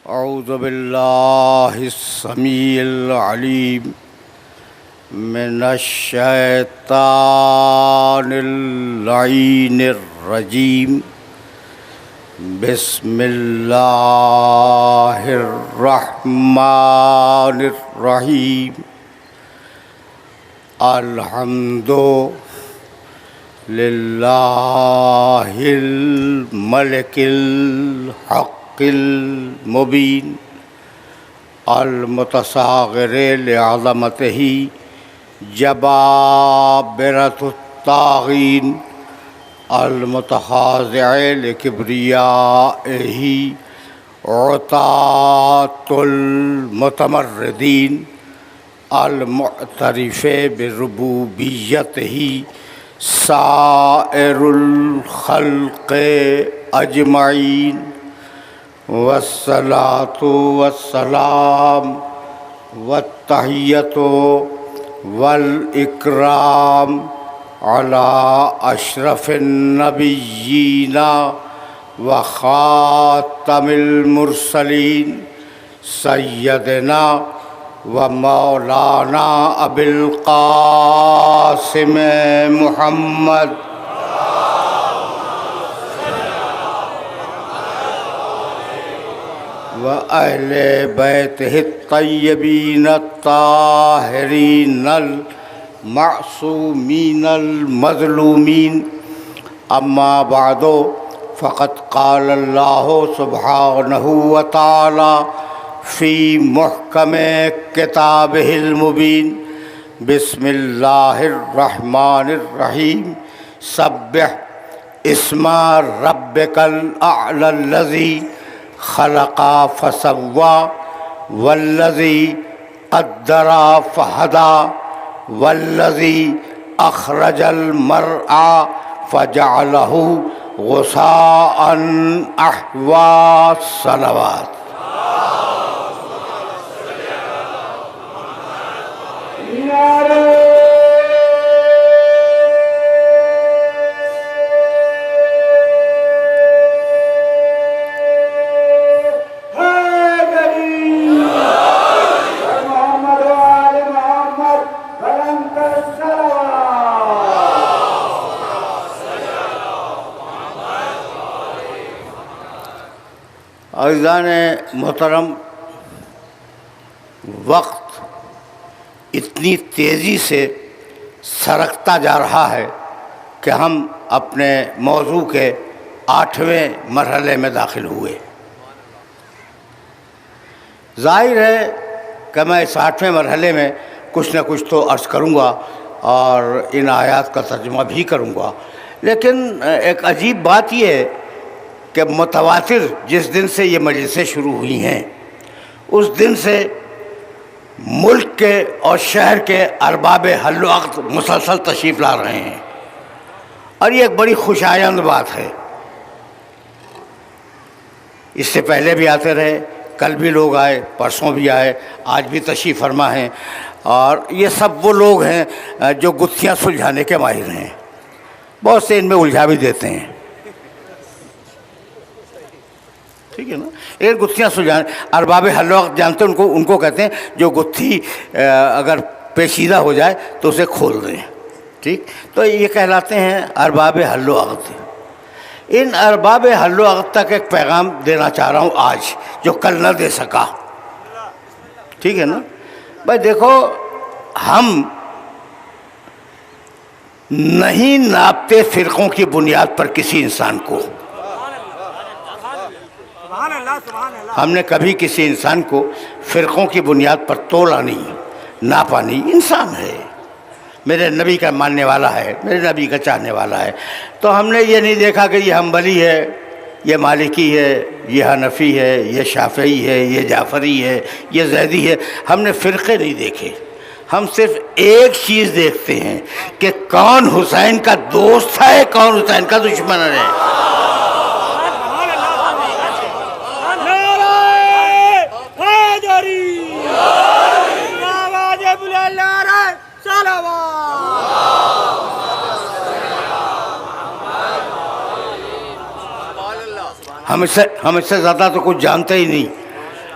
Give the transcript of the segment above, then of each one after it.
औज़ु बिल्लाहिस्समीइल अलीम मिनश्शैतानिर लईनिर रजीम। बिस्मिल्लाहिर रहमानिर रहीम। अल्हम्दु लिल्लाहिल मलिकिल हक़्क़िल मुबीन अल मुतसाग़िरि लिअज़मतिही जबाबिरतुत ताग़ीन अल मुतखाज़िइ लिकिब्रियाइही उतातुल मुतमर्रिदीन अल मुअतरिफ़े बिरुबूबिय्यतिही साइरुल ख़ल्क़े अजमईन। वस्सलातु वस्सलाम वत्तहिय्यतु वल इकराम अला अशरफिन नबिय्यीना व खातमिल मुरसलीन सय्यदना व मौलाना अबिल क़ासिम मुहम्मद व अहले बैतिहि तय्यबीन ताहिरीनल मासूमीनल मज़लूमीन। अम्मा बादो फ़क़द क़ालल्लाहु सुब्हानहु व तआला फ़ी मुहकमे किताबिहिल मुबीन। बिस्मिल्लाहिर रहमानिर रहीम। सब्बिह इस्मा रब्बिकल अअलल्लज़ी खलक़ा फसव्वा वल्लज़ी क़द्दरा फ़हदा वल्लज़ी अख़रजल मरआ फ़जअलहु गुसाअन अहवा। सलवात। अज़ीज़ाने मोहतरम, वक्त इतनी तेज़ी से सरकता जा रहा है कि हम अपने मौजू के 8वें मरहले में दाखिल हुए। ज़ाहिर है कि मैं इस 8वें मरहले में कुछ न कुछ तो अर्ज़ करूँगा और इन आयात का तर्जुमा भी करूँगा, लेकिन एक अजीब बात यह है कि मुतवातिर जिस दिन से ये मजलिसें शुरू हुई हैं उस दिन से मुल्क के और शहर के अरबाब हल्ल अक़्द मुसलसल तशरीफ़ ला रहे हैं और ये एक बड़ी खुशायंद बात है। इससे पहले भी आते रहे, कल भी लोग आए, परसों भी आए, आज भी तशरीफ़ फरमा हैं और ये सब वो लोग हैं जो गुत्थियाँ सुलझाने के माहिर हैं। बहुत से इनमें उलझा भी देते हैं, ठीक है ना। एक गुत्थियाँ सुलझाने, अरबाब हल्ल अक़्द जानते हैं उनको कहते हैं जो गुत्थी अगर पेचीदा हो जाए तो उसे खोल दें, ठीक। तो ये कहलाते हैं अरबाब हल्ल अक़्द। इन अरबाब हल्ल अक़्द तक एक पैगाम देना चाह रहा हूँ आज, जो कल न दे सका, ठीक है ना। भाई देखो, हम नहीं नापते फ़िरक़ों की बुनियाद पर किसी इंसान को। हमने कभी किसी इंसान को फ़िरक़ों की बुनियाद पर तोला नहीं, नापा नहीं। इंसान है, मेरे नबी का मानने वाला है, मेरे नबी का चाहने वाला है, तो हमने ये नहीं देखा कि ये हम्बली है, ये मालिकी है, ये हनफ़ी है, ये शाफ़ई है, ये जाफ़री है, ये ज़ैदी है। हमने फ़िरक़े नहीं देखे, हम सिर्फ़ एक चीज़ देखते हैं कि कौन हुसैन का दोस्त है, कौन हुसैन का दुश्मन है। हम इससे ज़्यादा तो कुछ जानते ही नहीं।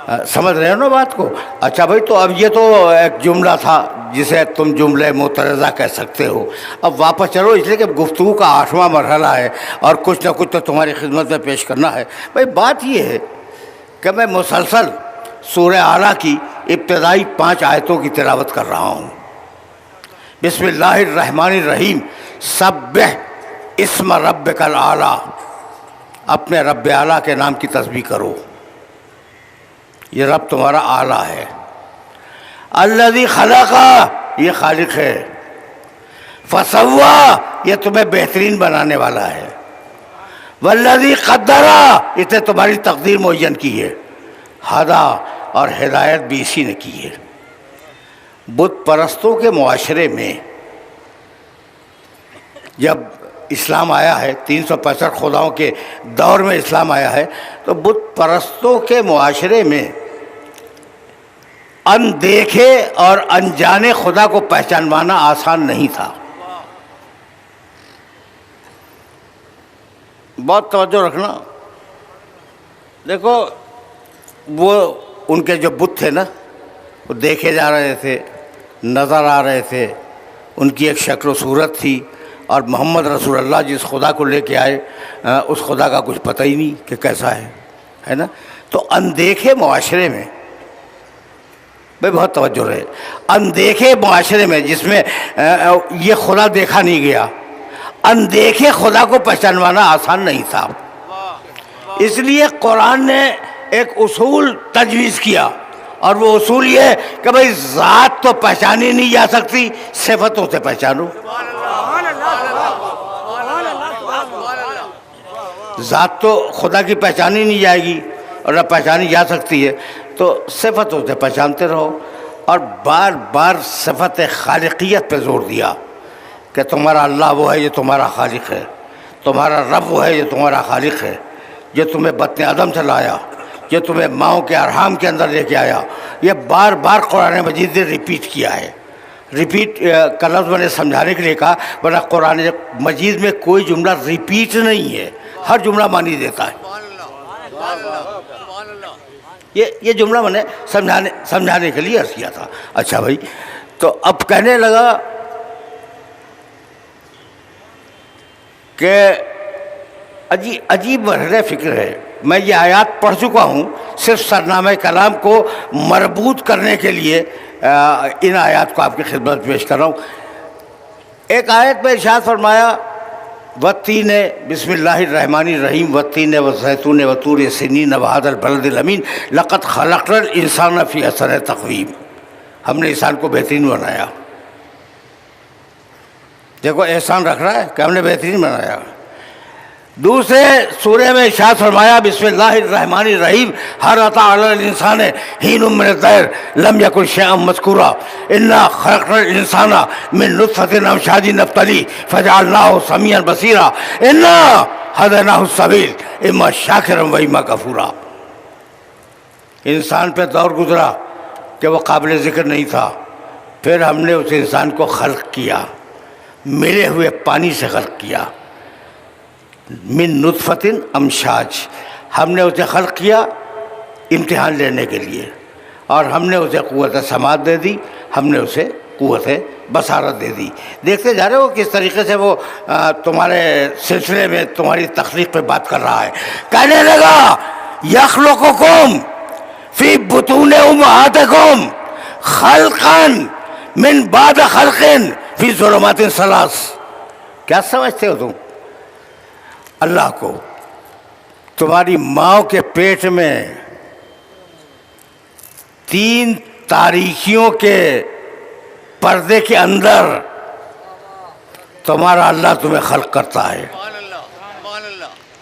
समझ रहे हो ना बात को? अच्छा भाई, तो अब ये तो एक जुमला था जिसे तुम जुमले मुतरज़ा कह सकते हो। अब वापस चलो, इसलिए कि गुफ्तगू का 8वां मरहला है और कुछ ना कुछ तो तुम्हारी खिदमत में पेश करना है। भाई बात ये है कि मैं मुसलसल सूरह आला की इब्तदाई 5 आयतों की तिलावत कर रहा हूँ। बिस्मिल्लाहिर्रहमानिर्रहीम, सब्बिह इस्म रब्बिकल आला, अपने रब्ब आला के नाम की तस्बीह करो। ये रब तुम्हारा आला है। अल्लज़ी खलका, ये खालिक है। फसव्वा, ये तुम्हें बेहतरीन बनाने वाला है। वल्लज़ी क़द्दरा, इसे तुम्हारी तकदीर मुअय्यन की है। हदा, और हिदायत भी इसी ने की है। बुत परस्तों के मुआशरे में जब इस्लाम आया है, 365 खुदाओं के दौर में इस्लाम आया है, तो बुत परस्तों के मुआशरे में अनदेखे और अनजाने खुदा को पहचानवाना आसान नहीं था। बहुत तवज्जो रखना। देखो, वो उनके जो बुत थे ना, वो देखे जा रहे थे, नज़र आ रहे थे, उनकी एक शक्ल सूरत थी, और मोहम्मद रसूलुल्लाह जिस खुदा को लेके आए उस खुदा का कुछ पता ही नहीं कि कैसा है ना। तो अनदेखे मुआशरे में, भाई बहुत तवज्जो रहे, अनदेखे मुआशरे में जिसमें ये खुदा देखा नहीं गया, अनदेखे खुदा को पहचानवाना आसान नहीं था। इसलिए कुरान ने एक उसूल तजवीज़ किया, और वो उसूल ये कि भाई ज़ात तो पहचानी नहीं जा सकती, सिफतों से पहचानो। ज़ात तो खुदा की पहचानी नहीं जाएगी और न पहचानी जा सकती है, तो सिफतों से पहचानते रहो। और बार बार सिफत खालिकियत पे जोर दिया कि तुम्हारा अल्लाह वो है, ये तुम्हारा खालिक है, तुम्हारा रब वो है, ये तुम्हारा खालिक है, ये तुम्हें बत्न आदम से लाया, ये तुम्हें माओं के अरहाम के अंदर लेके आया। ये बार बार कुरान मजीद ने रिपीट किया है। रिपीट का लफ्ज़ मैंने समझाने के लिए कहा, वरना कुरान मजीद में कोई जुमला रिपीट नहीं है, हर जुमला मानी देता है। ये जुमला मैंने समझाने के लिए अर्ज़ किया था। अच्छा भाई, तो अब कहने लगा कि अजीब मरहले फ़िक्र है। मैं ये आयात पढ़ चुका हूँ, सिर्फ सरनामे कलाम को मरबूत करने के लिए इन आयात को आपकी खिदमत में पेश कर रहा हूँ। एक आयत में इरशाद फरमाया, वत्तीन बिस्मिल्लाहिर्रहमानिर्रहीम, वत्तीन वज़ैतून वतूर सिनीन वहादल बलदिल अमीन, लक़द खलक़नल इंसान फ़ी अहसन तक़वीम, हमने इंसान को बेहतरीन बनाया। देखो, एहसान रख रहा है कि हमने बेहतरीन बनाया। दूसरे सूरह में इरशाद फरमाया, बिस्मिल्लाहिर्रहमानिर्रहीम, हल अता अलल इंसान हीनुम मिन अद-दहर लम यकुन शैअन मज़कूरा, इन्ना खलक़नल इंसाना मिन नुत्फ़तिन अमशाजिन नब्तली फ़जअलनाहु समीअन बसीरा, इन्ना हदैनाहु सबील इम्मा शाकिरन व इम्मा कफूरा। इंसान पे दौर गुजरा कि वो काबिल ज़िक्र नहीं था, फिर हमने उस इंसान को खल्क़ किया, मिले हुए पानी से खल्क़ किया। मिन नुत्फ़तिन अमशाज, हमने उसे खल्क़ किया इम्तिहान लेने के लिए, और हमने उसे क़ुव्वत समात दे दी, हमने उसे क़ुव्वत बसारत दे दी। देखते जा रहे हो किस तरीके से वो तुम्हारे सिलसिले में तुम्हारी तख्लीक़ पे बात कर रहा है। कहने लगा, यख़्लुक़ुकुम फ़ी बुतून उम्महातिकुम खल्क़न मिन बाद खल्क़िन फ़ी ज़ुलुमातिन सलास। क्या समझते हो तुम अल्लाह को? तुम्हारी माँ के पेट में 3 तारीखियों के पर्दे के अंदर तुम्हारा अल्लाह तुम्हें खल्क़ करता है।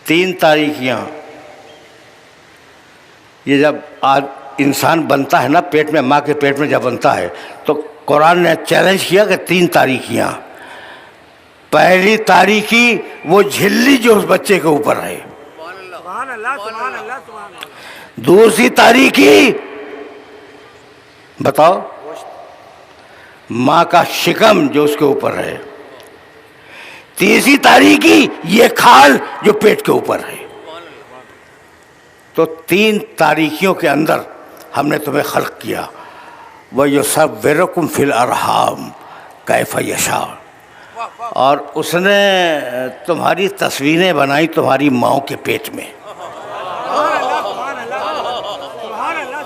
3 तारीखियाँ, ये जब आज इंसान बनता है ना, पेट में, माँ के पेट में जब बनता है, तो कुरान ने चैलेंज किया कि 3 तारीखियाँ। पहली तारीखी वो झिल्ली जो उस बच्चे के ऊपर है, दूसरी तारीखी बताओ माँ का शिकम जो उसके ऊपर है, तीसरी तारीखी ये खाल जो पेट के ऊपर है। तो 3 तारीखियों के अंदर हमने तुम्हें खल्क़ किया। व युसव्विरुकुम फिल अरहाम कैफ़ यशा, और उसने तुम्हारी तस्वीरें बनाई तुम्हारी माँ के पेट में।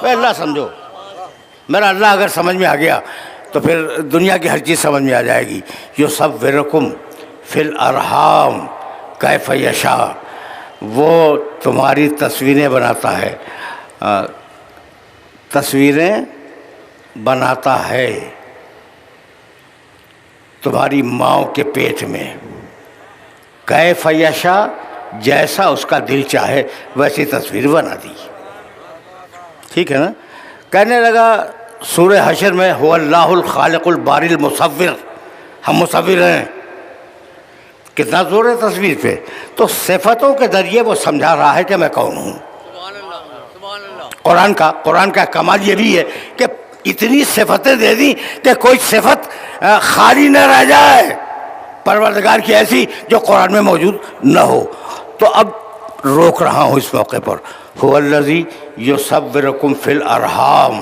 अल्लाह समझो, मेरा अल्लाह अगर समझ में आ गया तो फिर दुनिया की हर चीज़ समझ में आ जाएगी। युसव्विरुकुम फिल अरहाम कैफ़ यशा, वो तुम्हारी तस्वीरें बनाता है, तस्वीरें बनाता है तुम्हारी माँ के पेट में। कैफ़ यशा, जैसा उसका दिल चाहे वैसी तस्वीर बना दी। ठीक है ना। कहने लगा सूरह हशर में हुवल्लाहुल खालिकुल बारिल मुसव्विर, हम मुसव्विर हैं। कितना जोर है तस्वीर पे। तो सिफतों के ज़रिए वो समझा रहा है कि मैं कौन हूँ। कुरान का कमाल ये भी है कि इतनी सिफतें दे दी कि कोई सिफत खाली न रह जाए परवरदिगार की ऐसी जो कुरान में मौजूद न हो। तो अब रोक रहा हूँ इस मौके पर, हुवल्लज़ी युसव्विरुकुम फिल अरहाम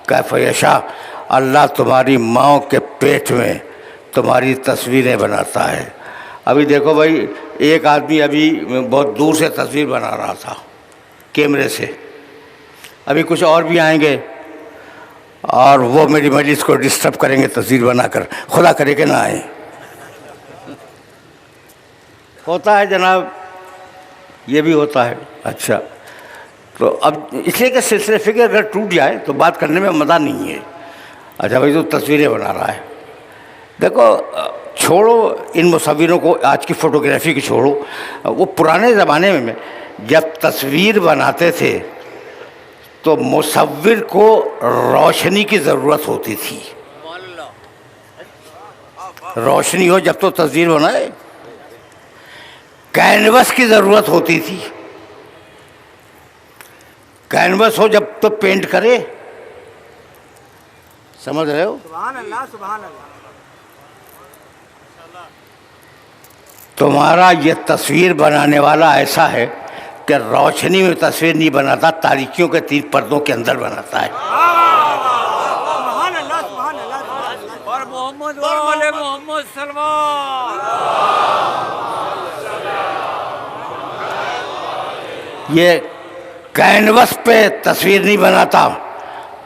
कैफ़ यशा, अल्लाह तुम्हारी माँ के पेट में तुम्हारी तस्वीरें बनाता है। अभी देखो भाई, एक आदमी अभी बहुत दूर से तस्वीर बना रहा था कैमरे से, अभी कुछ और भी आएंगे और वो मेरी मजलिस को डिस्टर्ब करेंगे तस्वीर बनाकर। खुदा करे कि ना आए। होता है जनाब, ये भी होता है। अच्छा, तो अब इसलिए कि सिलसिले फ़िक्र अगर टूट जाए तो बात करने में मज़ा नहीं है। अच्छा भाई, तो तस्वीरें बना रहा है। देखो, छोड़ो इन मुसव्विरों को, आज की फ़ोटोग्राफी की छोड़ो। वो पुराने ज़माने में जब तस्वीर बनाते थे तो मुसव्विर को रोशनी की ज़रूरत होती थी। रोशनी हो जब तो तस्वीर बनाए। कैनवस की ज़रूरत होती थी, कैनवस हो जब तो पेंट करे। समझ रहे हो? सुभान अल्लाह, सुभान अल्लाह। तुम्हारा ये तस्वीर बनाने वाला ऐसा है कि रोशनी में तस्वीर नहीं बनाता, तारीकियों के 3 पर्दों के अंदर बनाता है। और मोहम्मद वाले मोहम्मद सलमान, ये कैनवस पे तस्वीर नहीं बनाता,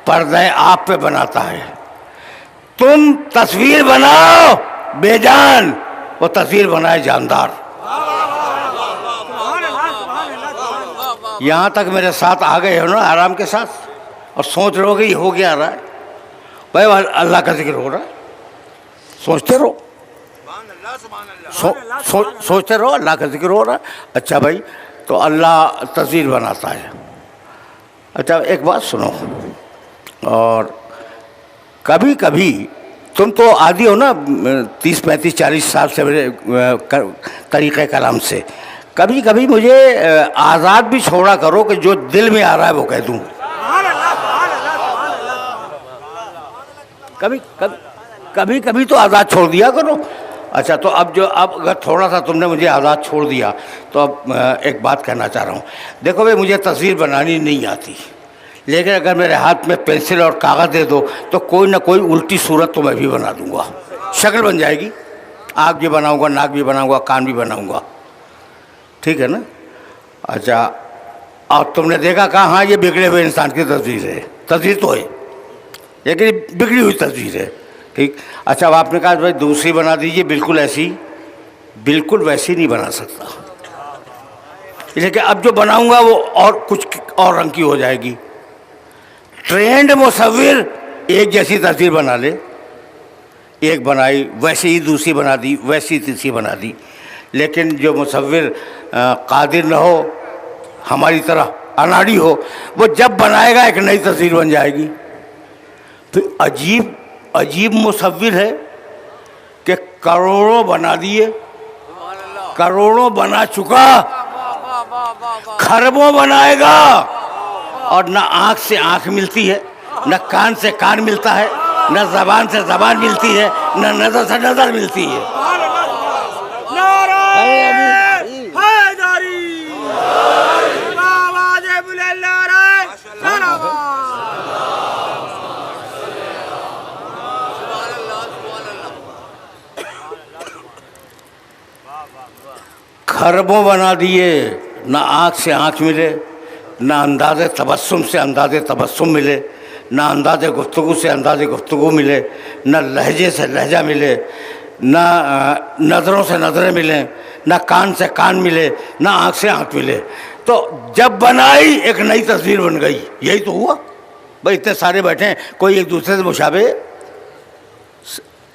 पर्दे आप पे बनाता है। तुम तस्वीर बनाओ बेजान, वो तस्वीर बनाए जानदार। यहाँ तक मेरे साथ आ गए हो ना आराम के साथ, और सोच रहे हो कि ये हो गया रहा है भाई, अल्लाह का जिक्र हो रहा है, सोचते रहो। सोचते रहो, अल्लाह का जिक्र हो रहा है। अच्छा भाई, तो अल्लाह तस्वीर बनाता है। अच्छा, एक बात सुनो, और कभी कभी तुम तो आदी हो ना 30, 35, 40 साल से मेरे तरीक़े कलाम से, कभी कभी मुझे आज़ाद भी छोड़ा करो कि जो दिल में आ रहा है वो कह दूँ। कभी कभी तो आज़ाद छोड़ दिया करो। अच्छा, तो अब अगर थोड़ा सा तुमने मुझे आज़ाद छोड़ दिया तो अब एक बात कहना चाह रहा हूँ। देखो भाई, मुझे तस्वीर बनानी नहीं आती, लेकिन अगर मेरे हाथ में पेंसिल और कागज़ दे दो तो कोई ना कोई उल्टी सूरत तो मैं भी बना दूँगा। शक्ल बन जाएगी, आँख भी बनाऊँगा, नाक भी बनाऊँगा, कान भी बनाऊँगा। ठीक है ना। अच्छा, और तुमने देखा कहा हाँ ये बिगड़े हुए इंसान की तस्वीर है, तस्वीर तो है लेकिन बिगड़ी हुई तस्वीर है। ठीक। अच्छा, अब आपने कहा भाई दूसरी बना दीजिए बिल्कुल ऐसी, बिल्कुल वैसी नहीं बना सकता, इसलिए कि अब जो बनाऊंगा वो और कुछ और रंग की हो जाएगी। ट्रेंड मुसव्विर एक जैसी तस्वीर बना ले, एक बनाई वैसे ही दूसरी बना दी, वैसी तीसरी बना दी, लेकिन जो मुसव्विर कादिर न हो, हमारी तरह अनाड़ी हो, वो जब बनाएगा एक नई तस्वीर बन जाएगी। तो अजीब अजीब मुसव्विर है कि करोड़ों बना दिए, करोड़ों बना चुका, खरबों बनाएगा, और न आँख से आँख मिलती है, न कान से कान मिलता है, न ज़बान से ज़बान मिलती है, न नज़र से नज़र मिलती है। खरबों बना दिए, ना आँख से आँख मिले, ना अंदाज़े तबस्सुम से अंदाज़े तबस्सुम मिले, ना अंदाज़े गुफ्तगू से अंदाज़े गुफ्तगू मिले, ना लहजे से लहजा मिले, ना नज़रों से नज़रें मिलें, ना कान से कान मिले, ना आँख से आँख मिले। तो जब बनाई एक नई तस्वीर बन गई। यही तो हुआ भाई, इतने सारे बैठे हैं, कोई एक दूसरे से मुशाबे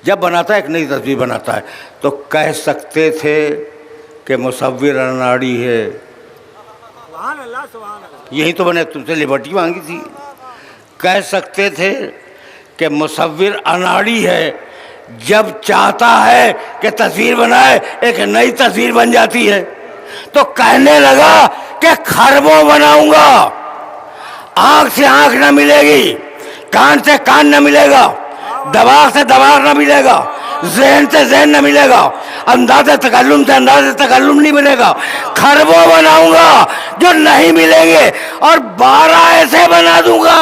जब बनाता है एक नई तस्वीर बनाता है। तो कह सकते थे कि मुसव्विर अनाड़ी है, यही तो मैंने तुमसे लिबर्टी मांगी थी। कह सकते थे कि मुसव्विर अनाड़ी है, जब चाहता है कि तस्वीर बनाए एक नई तस्वीर बन जाती है। तो कहने लगा कि खरबों बनाऊंगा, आंख से आंख न मिलेगी, कान से कान न मिलेगा, दिमाग से दिमाग न मिलेगा, ज़हन से ज़हन न मिलेगा, अंदाज़े तकल्लुम से अंदाज़े तकल्लुम नहीं मिलेगा। खरबों बनाऊंगा जो नहीं मिलेंगे, और 12 ऐसे बना दूंगा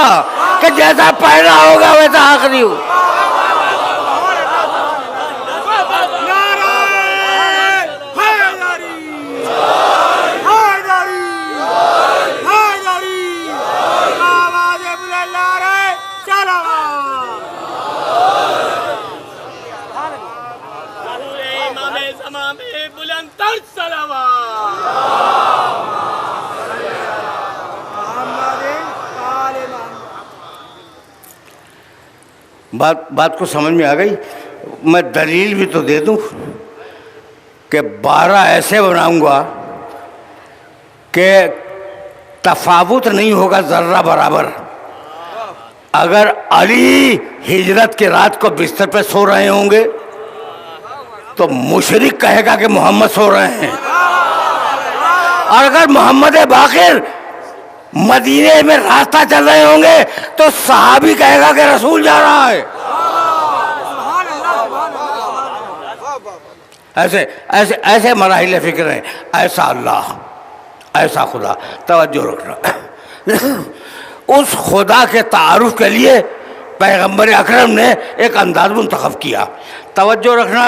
कि जैसा पहला होगा वैसा आखिरी हो। बात को समझ में आ गई। मैं दलील भी तो दे दूं कि 12 ऐसे बनाऊंगा कि तफावुत नहीं होगा ज़र्रा बराबर। अगर अली हिजरत की रात को बिस्तर पे सो रहे होंगे तो मुशरिक कहेगा कि मोहम्मद सो रहे हैं, और अगर मोहम्मद बाकिर मदीने में रास्ता चल रहे होंगे तो सहाबी कहेगा कि रसूल जा रहा है। ऐसे ऐसे ऐसे मराहिल फिक्र हैं। ऐसा अल्लाह, ऐसा खुदा। तवज्जो रखना, उस खुदा के तारुफ के लिए पैगंबर अकरम ने एक अंदाज मुंतखब किया। तवज्जो रखना,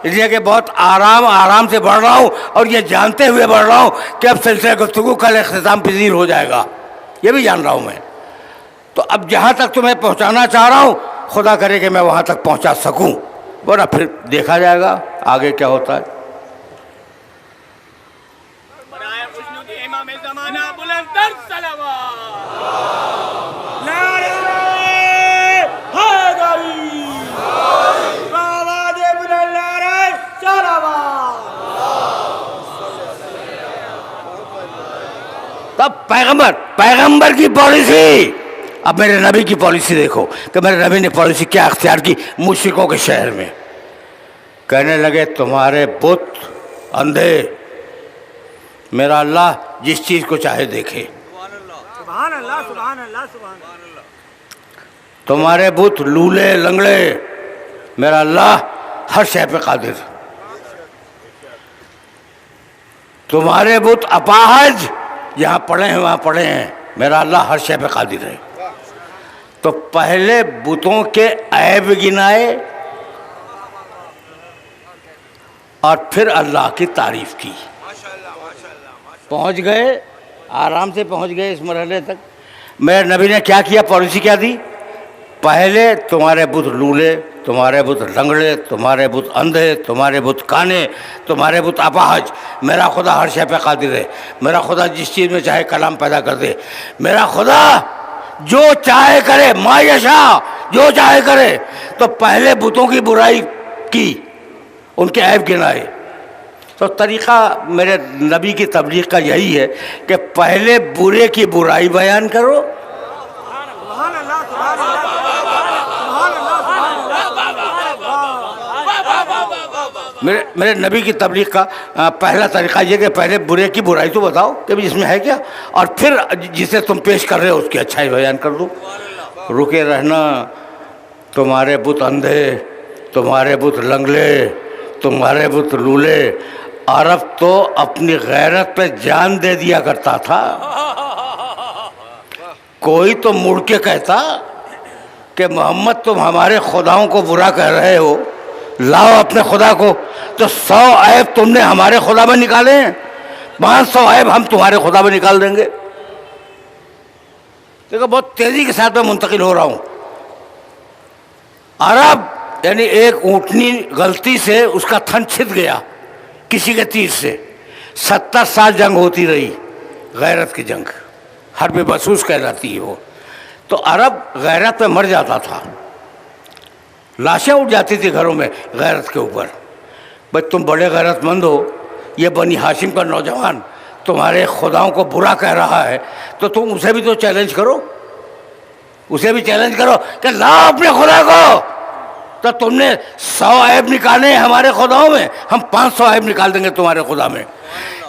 इसलिए कि बहुत आराम से बढ़ रहा हूँ, और ये जानते हुए बढ़ रहा हूँ कि अब सिलसिला गुफ्तगू कल इख्तिताम पजीर हो जाएगा, ये भी जान रहा हूँ मैं। तो अब जहाँ तक तुम्हें पहुँचाना चाह रहा हूँ, खुदा करे कि मैं वहाँ तक पहुँचा सकूँ, वरना फिर देखा जाएगा आगे क्या होता है। तब पैगंबर की पॉलिसी, अब मेरे नबी की पॉलिसी देखो कि मेरे नबी ने पॉलिसी क्या अख्तियार की मुश्रिकों के शहर में। कहने लगे तुम्हारे बुत अंधे, मेरा अल्लाह जिस चीज़ को चाहे देखे। सुभान अल्लाह, सुभान अल्लाह, सुभान अल्लाह। तुम्हारे बुत लूले लंगड़े, मेरा अल्लाह हर शय पे कादिर। तुम्हारे बुत अपाहज, यहाँ पढ़े हैं वहाँ पढ़े हैं, मेरा अल्लाह हर शय पे कादिर है। तो पहले बुतों के ऐब गिनाए और फिर अल्लाह की तारीफ की। पहुँच गए, आराम से पहुँच गए इस मरहले तक। मेरे नबी ने क्या किया, पॉलिसी क्या दी? पहले तुम्हारे बुत लूले, तुम्हारे बुत लंगड़े, तुम्हारे बुत अंधे, तुम्हारे बुत काने, तुम्हारे बुत अपाहज, मेरा खुदा हर शय पे कादिर है। मेरा खुदा जिस चीज़ में चाहे कलाम पैदा कर दे। मेरा खुदा जो चाहे करे, मायशा, जो चाहे करे। तो पहले बुतों की बुराई की, उनके ऐब गिनाए। तो तरीक़ा मेरे नबी की तबलीग का यही है कि पहले बुरे की बुराई बयान करो, मेरे नबी की तबलीग का पहला तरीक़ा ये कि पहले बुरे की बुराई तो बताओ कि भी इसमें है क्या, और फिर जिसे तुम पेश कर रहे हो उसकी अच्छाई बयान कर दो। रुके रहना, तुम्हारे बुत अंधे, तुम्हारे बुत लंगड़े, तुम्हारे बुत लूले। अरब तो अपनी गैरत पे जान दे दिया करता था। कोई तो मुड़ के कहता कि मोहम्मद तुम हमारे खुदाओं को बुरा कह रहे हो, लाओ अपने खुदा को। तो 100 ऐब तुमने हमारे खुदा में निकाले हैं, 500 ऐब हम तुम्हारे खुदा में निकाल देंगे। देखो बहुत तेजी के साथ मैं मुंतकिल हो रहा हूं। अरब यानी एक ऊँटनी गलती से उसका थन छिद गया किसी के तीर से, 70 साल जंग होती रही, गैरत की जंग, हर्ब बसूस कहलाती है वो। तो अरब गैरत में मर जाता था, लाशें उठ जाती थी घरों में गैरत के ऊपर। भाई तुम बड़े गैरतमंद हो, ये बनी हाशिम का नौजवान तुम्हारे खुदाओं को बुरा कह रहा है, तो तुम उसे भी तो चैलेंज करो, उसे भी चैलेंज करो कि लाओ अपने खुदा को। तो तुमने 100 ऐब निकाले हमारे खुदाओं में, हम 500 ऐब निकाल देंगे तुम्हारे खुदा में।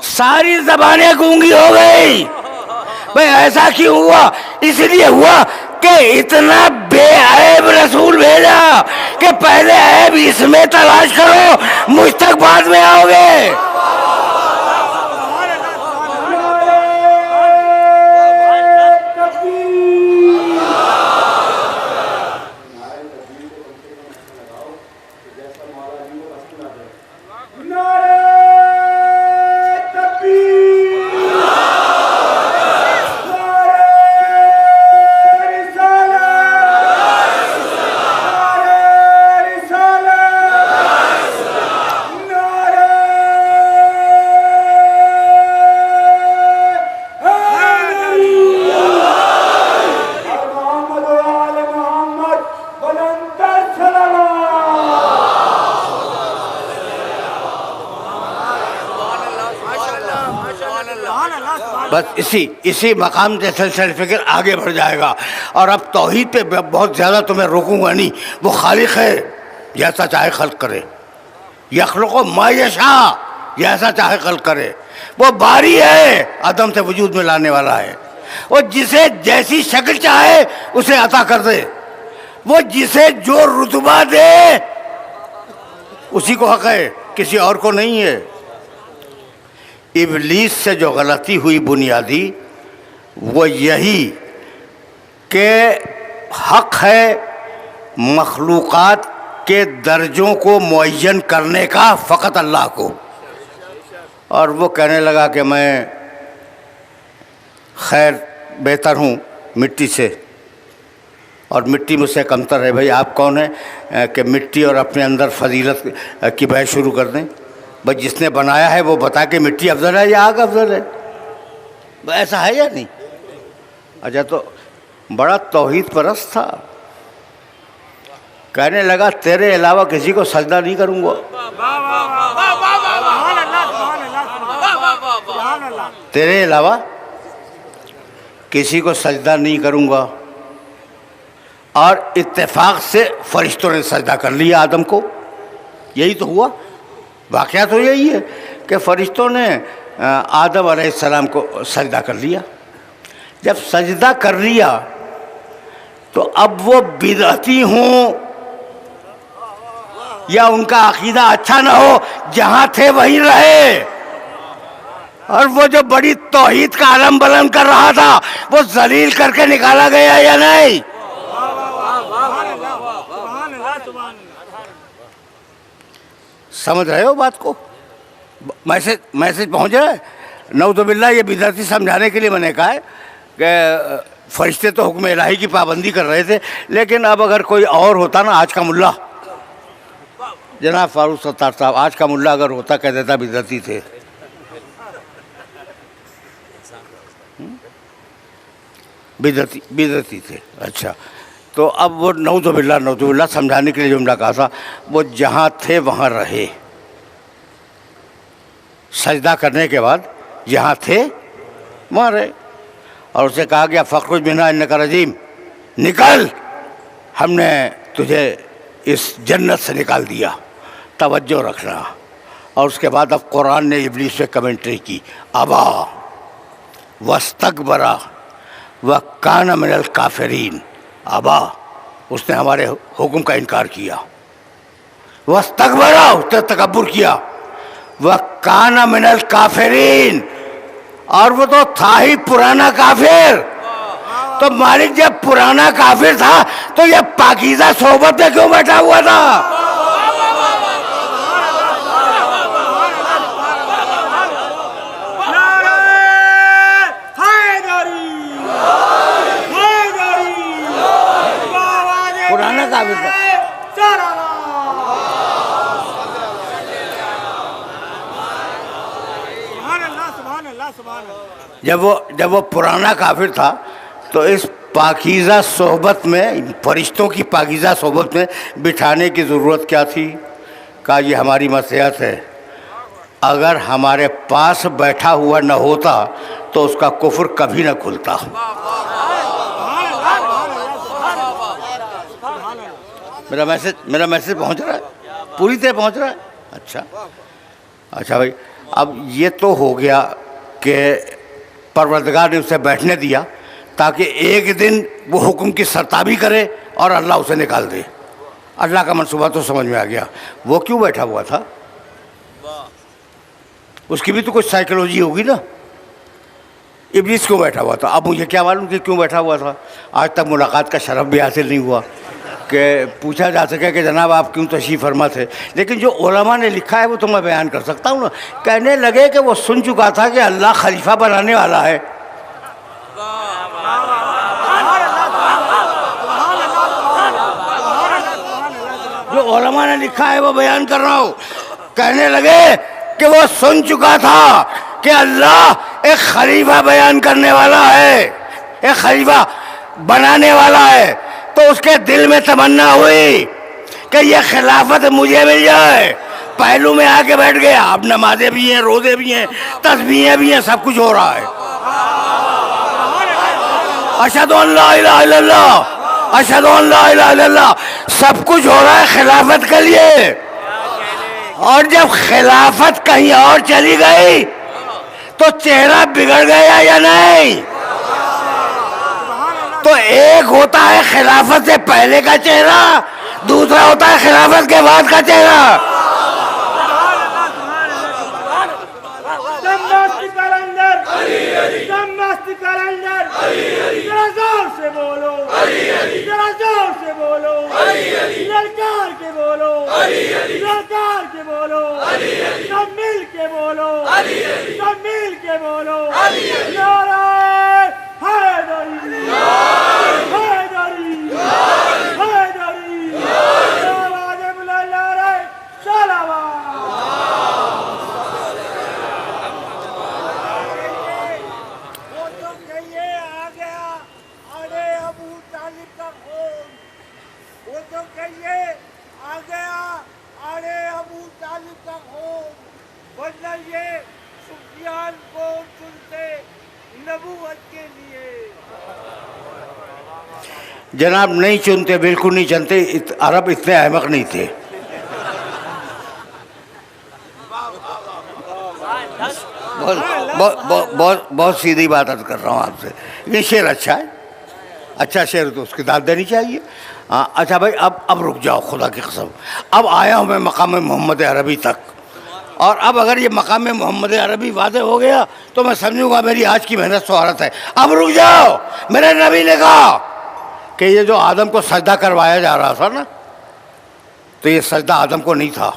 सारी जबानें गूंगी हो गई। भाई ऐसा क्यों हुआ? इसलिए हुआ कि इतना बेऐब रसूल भेजा कि पहले ऐब इसमें तलाश करो, मुझ तक बाद में आओगे। बस इसी मकाम से सिलसिला फिक्र आगे बढ़ जाएगा। और अब तौहीद पे बहुत ज़्यादा तुम्हें रोकूंगा नहीं। वो खालिक है, जैसा चाहे खल्क करे, यखलुक़ु मा यशा, जैसा चाहे खल्क करे। वो बारी है, अदम से वजूद में लाने वाला है। वो जिसे जैसी शक्ल चाहे उसे अता कर दे, वो जिसे जो रुतबा दे उसी को हक है, किसी और को नहीं है। इब्लीस से जो गलती हुई बुनियादी वो यही कि हक है मखलूक़ात के दर्जों को मुअय्यन करने का फ़कत अल्लाह को। और वो कहने लगा कि मैं खैर बेहतर हूँ मिट्टी से, और मिट्टी मुझसे कमतर है। भाई आप कौन है कि मिट्टी और अपने अंदर फजीलत की बहस शुरू कर दें? भाई जिसने बनाया है वो बता के मिट्टी अफजल है या आग अफजल है? ऐसा है या नहीं? अच्छा, तो बड़ा तौहीद परस्त था, कहने लगा तेरे अलावा किसी को सजदा नहीं करूँगा, तेरे अलावा किसी को सजदा नहीं करूँगा। और इत्तेफाक से फरिश्तों ने सजदा कर लिया आदम को। यही तो हुआ, वाक़या तो यही है कि फरिश्तों ने आदम अलैहिस्सलाम को सजदा कर लिया। जब सजदा कर लिया तो अब वो बिदअती हों या उनका अकीदा अच्छा ना हो, जहाँ थे वहीं रहे। और वो जो बड़ी तौहीद का आलम बुलंद कर रहा था वो जलील करके निकाला गया या नहीं? समझ रहे हो बात को? मैसेज पहुंच रहा है? नऊज़ुबिल्लाह, ये बिदअती समझाने के लिए मैंने कहा है कि फरिश्ते तो हुक्म इलाही की पाबंदी कर रहे थे, लेकिन अब अगर कोई और होता ना, आज का मुल्ला जनाब फारूक सत्तार साहब, आज का मुल्ला अगर होता कह देता बिदअती थे। बिदअती थे। अच्छा, तो अब वो नऊज़ुबिल्लाह समझाने के लिए जुमला कहा था, वो जहाँ थे वहाँ रहे। सजदा करने के बाद जहाँ थे वहाँ रहे। और उसे कहा गया फ़ख्रुज मिन्हा इन्नका रजीम, निकल, हमने तुझे इस जन्नत से निकाल दिया, तवज्जो रखना। और उसके बाद अब कुरान ने इब्लीस पे कमेंट्री की, अबा वस्तकबरा व कान मिनल काफिरीन। अबा, उसने हमारे हुक्म का इनकार किया, वस्तकबरा, उसने तकब्बुर किया, व कान मिनल काफिरीन, और वो तो था ही पुराना काफिर। तो मालिक जब पुराना काफिर था तो ये पाकीज़ा सोबत में क्यों बैठा हुआ था? काफिर था। जब वो पुराना काफिर था तो इस पाकीज़ा सोहबत में, फरिश्तों की पाकीज़ा सोहबत में बिठाने की ज़रूरत क्या थी? कहा ये हमारी मसलहत है, अगर हमारे पास बैठा हुआ न होता तो उसका कुफ्र कभी न खुलता। मेरा मैसेज पहुंच रहा है, पूरी तरह पहुंच रहा है? अच्छा भाई, अब ये तो हो गया कि परवरदिगार ने उसे बैठने दिया ताकि एक दिन वो हुक्म की सरताबी करे और अल्लाह उसे निकाल दे। अल्लाह का मंसूबा तो समझ में आ गया। वो क्यों बैठा हुआ था? उसकी भी तो कुछ साइकोलॉजी होगी ना। इब्लीस क्यों बैठा हुआ था? अब मुझे क्या मालूम कि क्यों बैठा हुआ था। आज तक मुलाकात का शरफ भी हासिल नहीं हुआ कि पूछा जा सके कि जनाब आप क्यों तशरीफ़ फरमा थे। लेकिन जो उलमा ने लिखा है वो तो मैं बयान कर सकता हूँ ना। कहने लगे कि वो सुन चुका था कि अल्लाह खलीफा बनाने वाला है। जो उलमा ने लिखा है वो बयान कर रहा हूँ। कहने लगे कि वो सुन चुका था कि अल्लाह एक खलीफा बयान करने वाला है, एक खलीफा बनाने वाला है। तो उसके दिल में तमन्ना हुई कि ये खिलाफत मुझे मिल जाए। पहलू में आके बैठ गया। अब नमाजें भी हैं, रोज़े भी हैं, तस्बीहें भी हैं, सब कुछ हो रहा है। अशहदु अल्ला इलाहा इल्लल्लाह, अशहदु अल्ला इलाहा इल्लल्लाह, सब कुछ हो रहा है खिलाफत के लिए। और जब खिलाफत कहीं और चली गई तो चेहरा बिगड़ गया या नहीं? तो एक होता है खिलाफत से पहले का चेहरा, दूसरा होता है खिलाफत के बाद का चेहरा। जनाब नहीं चुनते, बिल्कुल नहीं चुनते। अरब इतने अहमक नहीं थे। बहुत सीधी बात कर रहा हूँ आपसे। ये शेर अच्छा है, अच्छा शेर तो उसकी दाद देनी चाहिए। अच्छा भाई, अब रुक जाओ, खुदा की कसम। अब आया हूँ मैं मकाम मोहम्मद अरबी तक, और अब अगर ये मकाम मोहम्मद अरबी वादे हो गया तो मैं समझूंगा मेरी आज की मेहनत सवारत है। अब रुक जाओ। मेरे नबी ने कहा कि ये जो आदम को सजदा करवाया जा रहा था ना, तो ये सजदा आदम को नहीं था।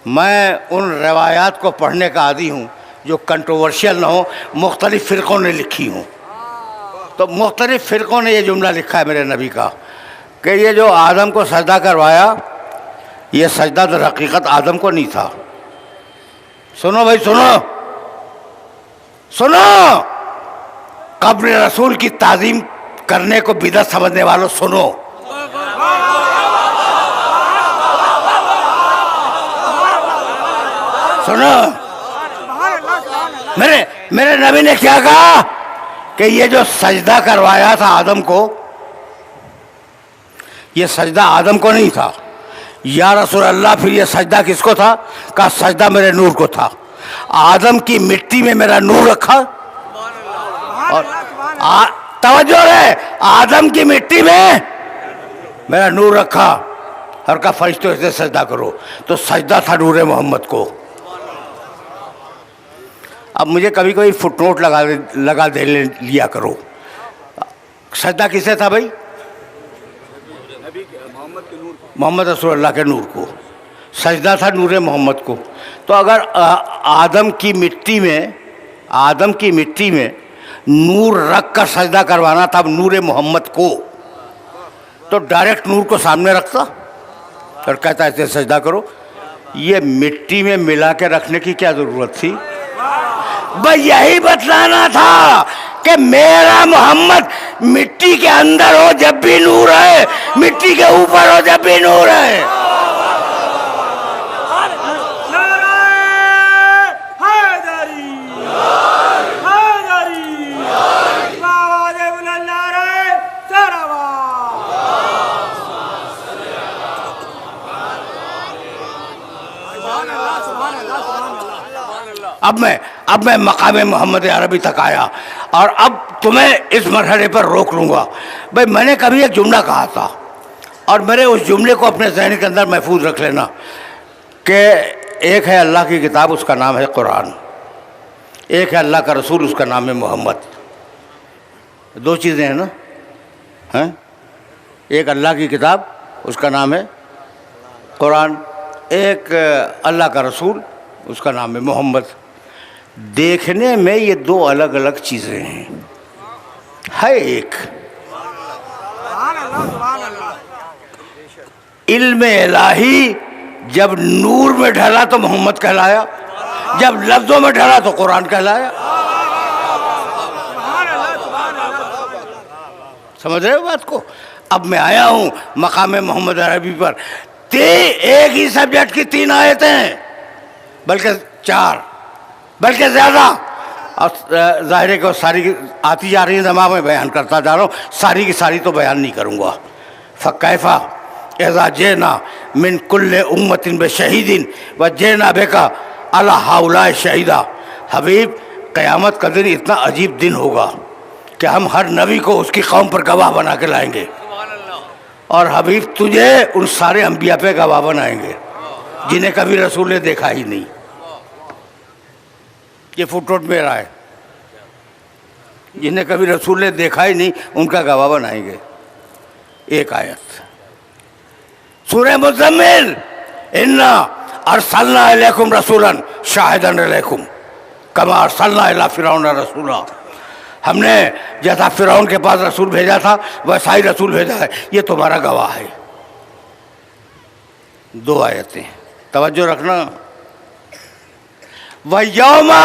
मैं उन रवायात को पढ़ने का आदी हूँ जो कंट्रोवर्शियल ना हो, मुख्तलिफ़ फ़िरक़ों ने लिखी हूँ। तो मुख्तलिफ़ फ़िरक़ों ने ये जुमला लिखा है मेरे नबी का कि ये जो आदम को सजदा करवाया, ये सजदा तो हकीकत आदम को नहीं था। सुनो भाई, सुनो सुनो, कब्र रसूल की ताज़ीम करने को बिदअत समझने वालों सुनो। सुनो, मेरे नबी ने क्या कहा कि ये जो सजदा करवाया था आदम को, ये सजदा आदम को नहीं था। या रसूल अल्लाह, फिर ये सजदा किसको था? कहा सजदा मेरे नूर को था। आदम की मिट्टी में मेरा नूर रखा, और तवज्जो है, आदम की मिट्टी में मेरा नूर रखा और कहा फरिश्तों से सजदा करो। तो सजदा था नूर मोहम्मद को। अब मुझे कभी कभी फुटनोट लगा दे लिया करो। सजदा किसे था भाई? मोहम्मद रसूलुल्लाह के नूर को। सजदा था नूर मोहम्मद को। तो अगर आदम की मिट्टी में नूर रख कर सजदा करवाना था नूर मोहम्मद को, तो डायरेक्ट नूर को सामने रखता और कहता ऐसे सजदा करो। ये मिट्टी में मिला के रखने की क्या ज़रूरत थी? भाई यही बतलाना था कि मेरा मोहम्मद मिट्टी के अंदर हो जब भी नूर है, मिट्टी के ऊपर हो जब भी नूर है। अब मैं मकाम मोहम्मद अरबी तक आया और अब तुम्हें इस मरहले पर रोक लूँगा। भाई मैंने कभी एक जुमला कहा था और मेरे उस जुमले को अपने जहन के अंदर महफूज रख लेना कि एक है अल्लाह की किताब, उसका नाम है कुरान, एक है अल्लाह का रसूल, उसका नाम है मोहम्मद। दो चीज़ें हैं ना, हैं? एक अल्लाह की किताब, उसका नाम है कुरान, एक अल्लाह का रसूल, उसका नाम है मोहम्मद। देखने में ये दो अलग अलग चीज़ें हैं, है एक इल्म इलाही जब नूर में ढला तो मोहम्मद कहलाया, जब लफ्ज़ों में ढला तो कुरान कहलाया। समझ रहे हो बात को? अब मैं आया हूँ मकाम मोहम्मद अरबी पर, एक ही सब्जेक्ट की 3 आयतें हैं, बल्कि 4, बल्कि ज़्यादा। और ज़ाहिर है कि सारी आती जा रही है, दिमाग में बयान करता जा रहा हूँ, सारी की सारी तो बयान नहीं करूँगा। फ़कैफ़ा इज़ा जेना मिन कुल्ले उम्मतिन बशहीदिन व जेना बेका अला हाउलाए शहीदा। हबीब, क़यामत का दिन इतना अजीब दिन होगा कि हम हर नबी को उसकी कौम पर गवाह बना के लाएंगे, और हबीब तुझे उन सारे अंबिया पे गवाह बनाएंगे जिन्हें कभी रसूल ने देखा ही नहीं। ये फुटनोट मेरा है, जिन्हें कभी रसूल ने देखा ही नहीं उनका गवाह बनाएंगे। एक आयत सूरह मुज़म्मिल, इन्ना अरसलना अलैकुम रसूलन शाहिदन अलैकुम कमा अरसलना इला फिरौन रसूला। हमने जैसा फिरौन के पास रसूल भेजा था वैसा ही रसूल भेजा है, ये तुम्हारा गवाह है। 2 आयतें तवज्जो रखना। वह यौमा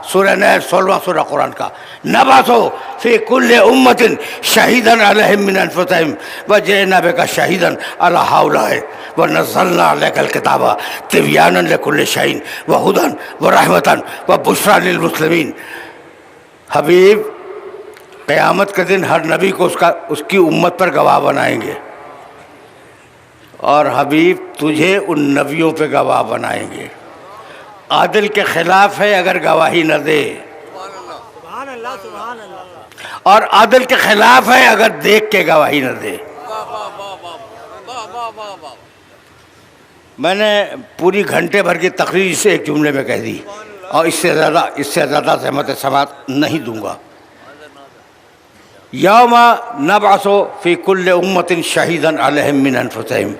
सूरह नहल 16वां सूरह कुरान का, नबासो फी कुल्ले उम्मतिन शहीदन अलैहिम मिन अनफुसिहिम व जिअना बिका शहीदन अला हाउलाए व नज़्ज़लना अलैकल किताबा तिबयानन लिकुल्लि शैइन व हुदन व रहमतन व बुशरा लिल मुस्लिमीन। हबीब, क़यामत के दिन हर नबी को उसकी उम्मत पर गवाह बनाएंगे, और हबीब तुझे उन नबियों पे गवाह बनाएंगे। आदिल के ख़िलाफ़ है अगर गवाही न दे, और आदिल के ख़िलाफ़ है अगर देख के गवाही न दे। मैंने पूरी घंटे भर की तकरीर से एक जुमले में कह दी, और इससे ज़्यादा ज़हमत समात नहीं दूंगा। यौमा नबअसु फ़ी कुल्लि उम्मतिन शहीदन अलैहिम मिन अनफुसिहिम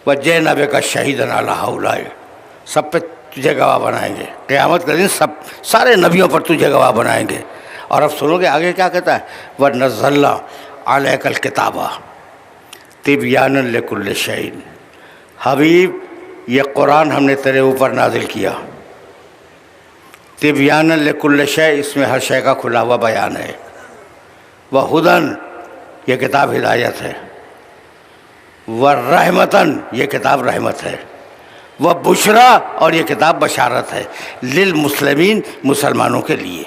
व जिअना बिका शहीदन अला हाउलाए। सब पे तुझे गवाह बनाएंगे। क़यामत के दिन सब सारे नबियों पर तुझे गवाह बनाएंगे। और अब सुनोगे आगे क्या कहता है, व नज़्ज़लना अलैकल किताबा तिबयानन लिकुल्लि शैइन। हबीब, ये कुरान हमने तेरे ऊपर नाजिल किया, तिबयानन लिकुल्लि शै, इसमें हर शय का खुला हुआ बयान है। व हुदन, ये किताब हिदायत है। व रहमतन, ये किताब रहमत है। व बुशरा, और ये किताब बशारत है, लिल मुस्लिमीन, मुसलमानों के लिए।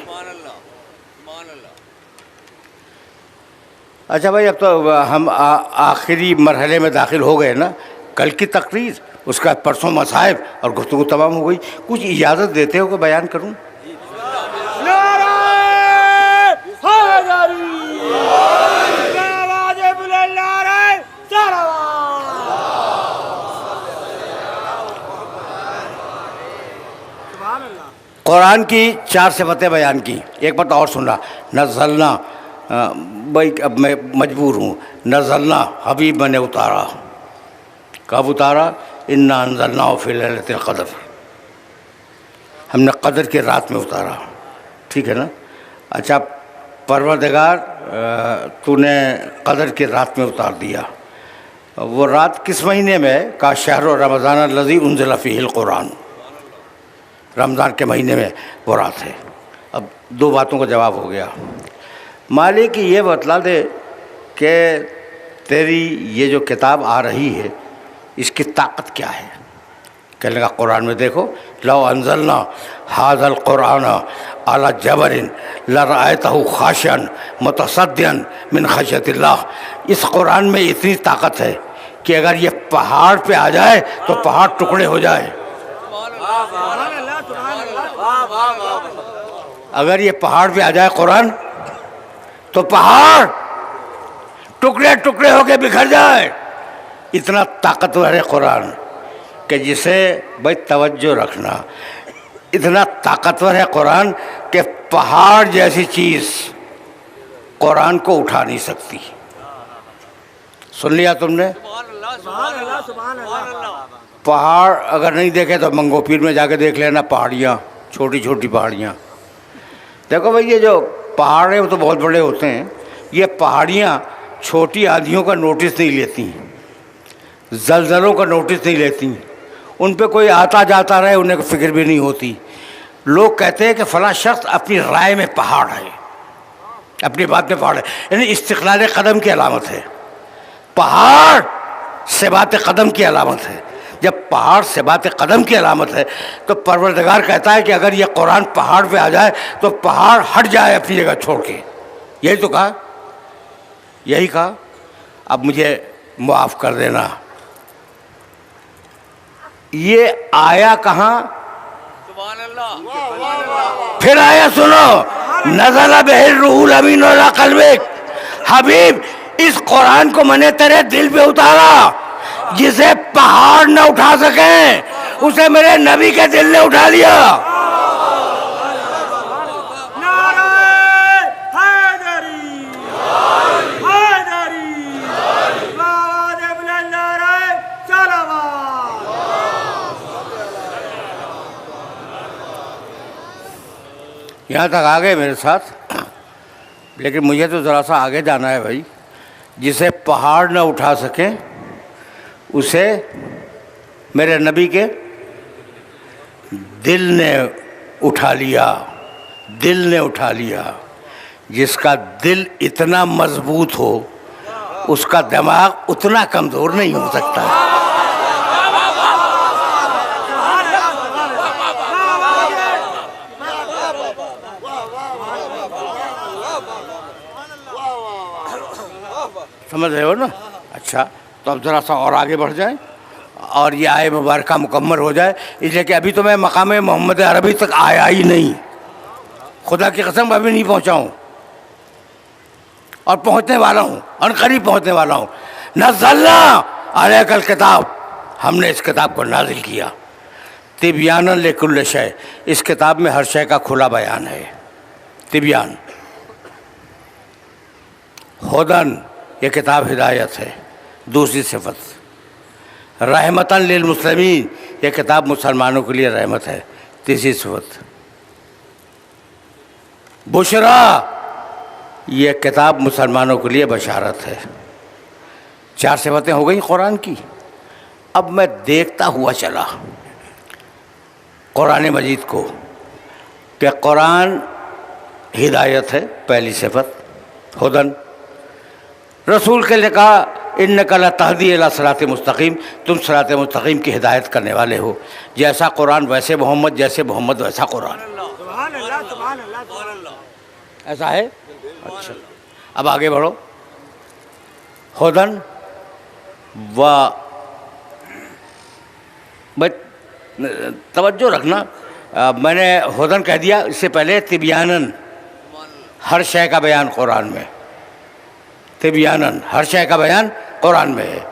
अच्छा भाई, अब तो हम आखिरी मरहले में दाखिल हो गए ना। कल की तकरीर, उसका परसों मसाइब और गुफ्तगू तमाम हो गई। कुछ इजाज़त देते हो कि बयान करूं? कुरान की 4 सिफतें बयान की। एक बात और सुनना, नज़्ज़लना, भाई अब मैं मजबूर हूँ, नज़्ज़लना हबीब मैंने उतारा। कब उतारा? इन्ना अंज़लनाहु फ़ी लैलतिल क़द्र, हमने कदर की रात में उतारा। ठीक है ना? अच्छा, परवरदिगार तूने कदर की रात में उतार दिया। वो रात किस महीने में? का शहर रमज़ान लज़ी उन्ज़िला फ़ीहिल कुरान, रमज़ान के महीने में वो रात है। अब दो बातों का जवाब हो गया। मालिक ये बतला दे कि तेरी ये जो किताब आ रही है इसकी ताकत क्या है? कहने लगा कुरान में देखो, लौ अंज़लना हाज़ल कुरान अला जबलिन लरअयतहु खाशिअन मुतसद्दिअन मिन खशियतिल्लाह। इस कुरान में इतनी ताकत है कि अगर ये पहाड़ पे आ जाए तो पहाड़ टुकड़े हो जाए। अगर ये पहाड़ पे आ जाए कुरान तो पहाड़ टुकड़े टुकड़े होके बिखर जाए। इतना ताकतवर है कुरान कि जिसे भाई तवज्जो रखना, इतना ताकतवर है कुरान कि पहाड़ जैसी चीज़ कुरान को उठा नहीं सकती। सुन लिया तुमने? पहाड़ अगर नहीं देखे तो मंगोपीर में जाके देख लेना, पहाड़ियाँ, छोटी छोटी पहाड़ियाँ। देखो भाई ये जो पहाड़ है वो तो बहुत बड़े होते हैं, ये पहाड़ियाँ छोटी आंधियों का नोटिस नहीं लेती, ज़लज़लों का नोटिस नहीं लेती, उन पे कोई आता जाता रहे उन्हें फिक्र भी नहीं होती। लोग कहते हैं कि फ़लाँ शख्स अपनी राय में पहाड़ है, अपनी बात में पहाड़ है, यानी इस्तिक़लाल कदम की अलामत है। पहाड़ से बात कदम की अलामत है। जब पहाड़ से बात कदम की अलामत है तो परवरदिगार कहता है कि अगर ये कुरान पहाड़ पे आ जाए तो पहाड़ हट जाए अपनी जगह छोड़ के। यही तो कहा, यही कहा। अब मुझे माफ़ कर देना, ये आया कहाँ? फिर आया सुनो, नज़ला बिहिर रूहुल अमीन अला क़ल्बिक। हबीब, इस कुरान को मैंने तेरे दिल पे उतारा, जिसे पहाड़ न उठा सके उसे मेरे नबी के दिल ने उठा लिया। यहाँ तक आ गए मेरे साथ, लेकिन मुझे तो ज़रा सा आगे जाना है भाई। जिसे पहाड़ न उठा सके उसे मेरे नबी के दिल ने उठा लिया, दिल ने उठा लिया। जिसका दिल इतना मजबूत हो उसका दिमाग उतना कमज़ोर नहीं हो सकता। समझ रहे हो ना? अच्छा, तो अब ज़रा सा और आगे बढ़ जाए और ये आय मुबारक मुकम्मल हो जाए, इसलिए कि अभी तो मैं मकाम मोहम्मद अरबी तक आया ही नहीं। खुदा की कसम अभी नहीं पहुँचा हूँ और पहुँचने वाला हूँ, अनकरीब पहुँचने वाला हूँ। नज़्ज़लना अलैकल किताब, हमने इस किताब को नाजिल किया। तिबयानन लिकुल्लि शै, इस किताब में हर शय का खुला बयान है। तिबयान। हुदन, ये किताब हिदायत है, दूसरी सिफत। रहमतन लिल मुस्लिमीन, ये किताब मुसलमानों के लिए रहमत है, तीसरी सिफत। बुशरा, ये किताब मुसलमानों के लिए बशारत है। चार सिफतें हो गई कुरान की। अब मैं देखता हुआ चला कुरान मजीद को कि कुरान हिदायत है, पहली सिफत। हुदन, रसूल के लिए कहा इन्नका लतहदी इला सिरातिल मुस्तकीम, तुम सिरात मुस्तकीम की हिदायत करने वाले हो। जैसा कुरान वैसे मोहम्मद, जैसे मोहम्मद वैसा कुरान। ऐसा है। अच्छा, अब आगे बढ़ो। हुदन व तवज्जो रखना, मैंने हुदन कह दिया, इससे पहले तिबयानन, हर शय का बयान कुरान में। तिबयानन, हर शय का बयान कुरान में है।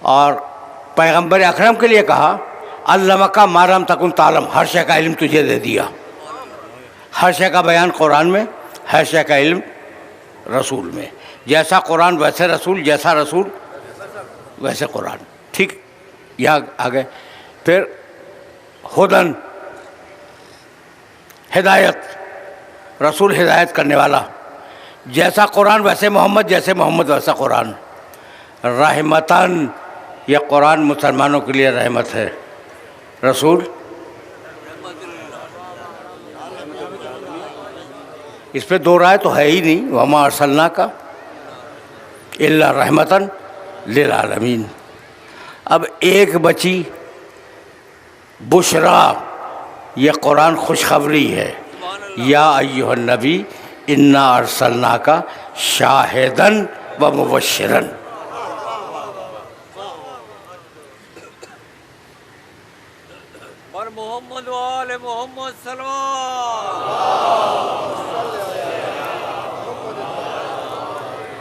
और पैगंबर अकरम के लिए कहा अल्लमका मालम तकुन तालम, हर शय का इल्म तुझे दे दिया। हर शय का बयान कुरान में, हर शय का इल्म रसूल में। जैसा कुरान वैसे रसूल, जैसा रसूल वैसे कुरान। ठीक, यहाँ आ गए। फिर हुदन, हिदायत, रसूल हिदायत करने वाला। जैसा कुरान वैसे मोहम्मद, जैसे मोहम्मद वैसा कुरान। रहमतन, यह कुरान मुसलमानों के लिए रहमत है। रसूल, इस पे दो राय तो है ही नहीं। वमा अरसलना का इल्ला रहमतन लिल आलमीन। अब एक बची बुशरा, यह कुरान खुशखबरी है। या अय्युहन नबी इन्ना अरसलना का शाहिदन व मुबश्शिरन। और मोहम्मद वाले मोहम्मद सलमान।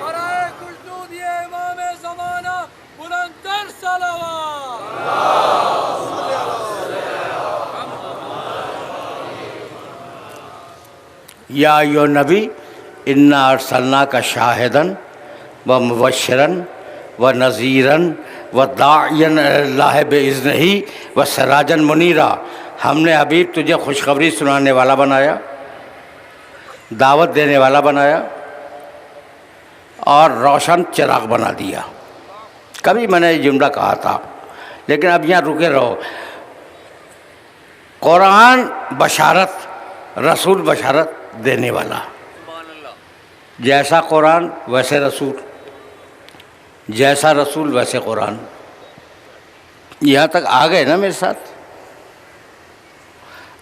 अरे खुशनूद ये इमाम ज़माना बुलंदतर सलावत। या अय्युहन नबी इन्ना अरसलना का शाहिदन व मुबश्शिरन व नज़ीरन व दाइयन अल्लाह बिइज़्निही व सिराजन मुनीरा। हमने हबीब तुझे खुशखबरी सुनाने वाला बनाया, दावत देने वाला बनाया और रोशन चिराग बना दिया। कभी मैंने ये जुमला कहा था, लेकिन अब यहाँ रुके रहो। कुरान बशारत, रसूल बशारत देने वाला। जैसा कुरान वैसे रसूल, जैसा रसूल वैसे कुरान। यहाँ तक आ गए ना मेरे साथ?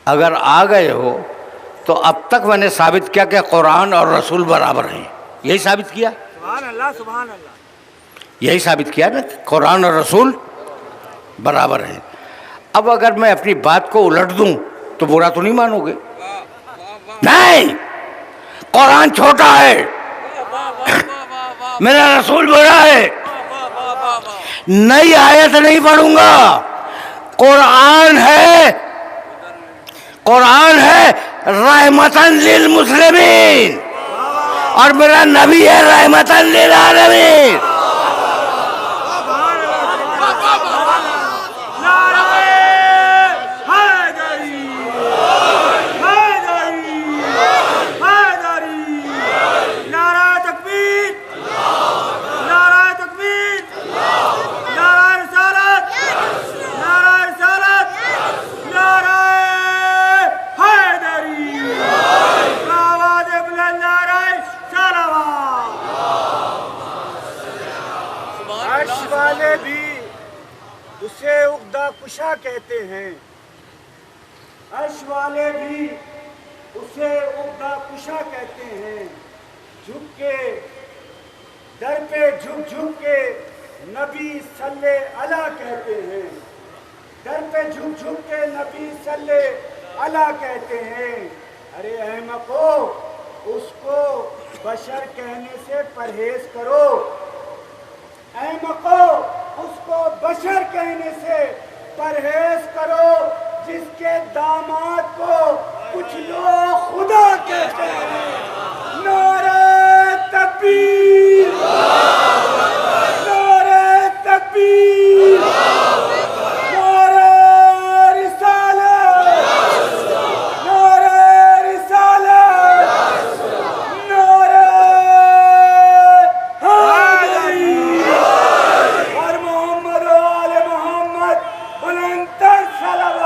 अगर आ गए हो तो अब तक मैंने साबित किया कि कुरान और रसूल बराबर हैं। यही साबित किया, सुभान अल्लाह, सुभान अल्लाह। यही साबित किया ना कि कुरान और रसूल बराबर हैं। अब अगर मैं अपनी बात को उलट दूं तो बुरा तो नहीं मानोगे? नहीं, कुरान छोटा है, मेरा रसूल बड़ा है। नई आयत नहीं पढ़ूंगा। कुरान है, कुरान है रहमतन लिल मुस्लिमीन और मेरा नबी है रहमतन लिल आलमीन। वाले भी उसे उक़्दा कुशा कहते हैं। अर्श वाले भी उसे उक़्दा कुशा कहते हैं। झुक के दर पे झुक झुक के नबी सल्ले अला कहते हैं। दर पे झुक झुक के नबी सल्ले अला कहते हैं। अरे अहमको, उसको बशर कहने से परहेज करो। अहमको, उसको बशर कहने से परहेज करो, जिसके दामाद को कुछ लोग खुदा कहते हैं। नारे तकबीर, नारे तकबीर, नारे रिसालत, नारे रिसालत, नारे हैदरी और मोहम्मद वाले मोहम्मद बुलंदतर सलावत।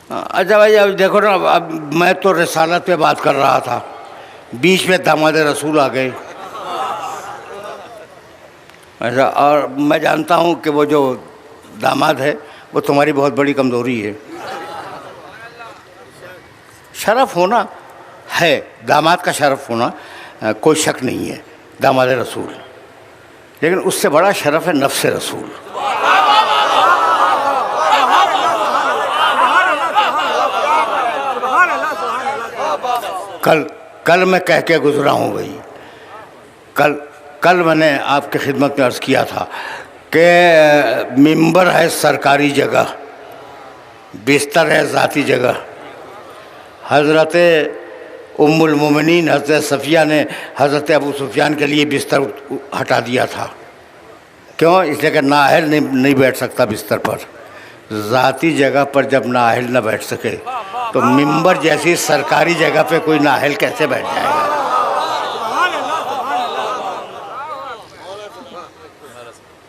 अच्छा भाई, अब देखो ना, अब मैं तो रिसालत पे बात कर रहा था, बीच में दामाद रसूल आ गए। अच्छा, और मैं जानता हूँ कि वो जो दामाद है वो तुम्हारी बहुत बड़ी कमज़ोरी है। शरफ होना है, दामाद का शरफ होना कोई शक नहीं है, दामाद रसूल, लेकिन उससे बड़ा शरफ है नफ्स रसूल। कल मैं कह के गुजरा हूँ भाई। कल मैंने आपकी खिदमत में अर्ज़ किया था कि मिंबर है सरकारी जगह, बिस्तर है ज़ाती जगह। हज़रत उम्मुल मोमिनीन हज़रत सफ़िया ने हज़रत अबू सुफियान के लिए बिस्तर हटा दिया था। क्यों? इसलिए कि नाअहल नहीं बैठ सकता बिस्तर पर, ज़ाती जगह पर जब नाअहल न बैठ सके तो मिंबर जैसी सरकारी जगह पे कोई नाअहल कैसे बैठ जाएगा।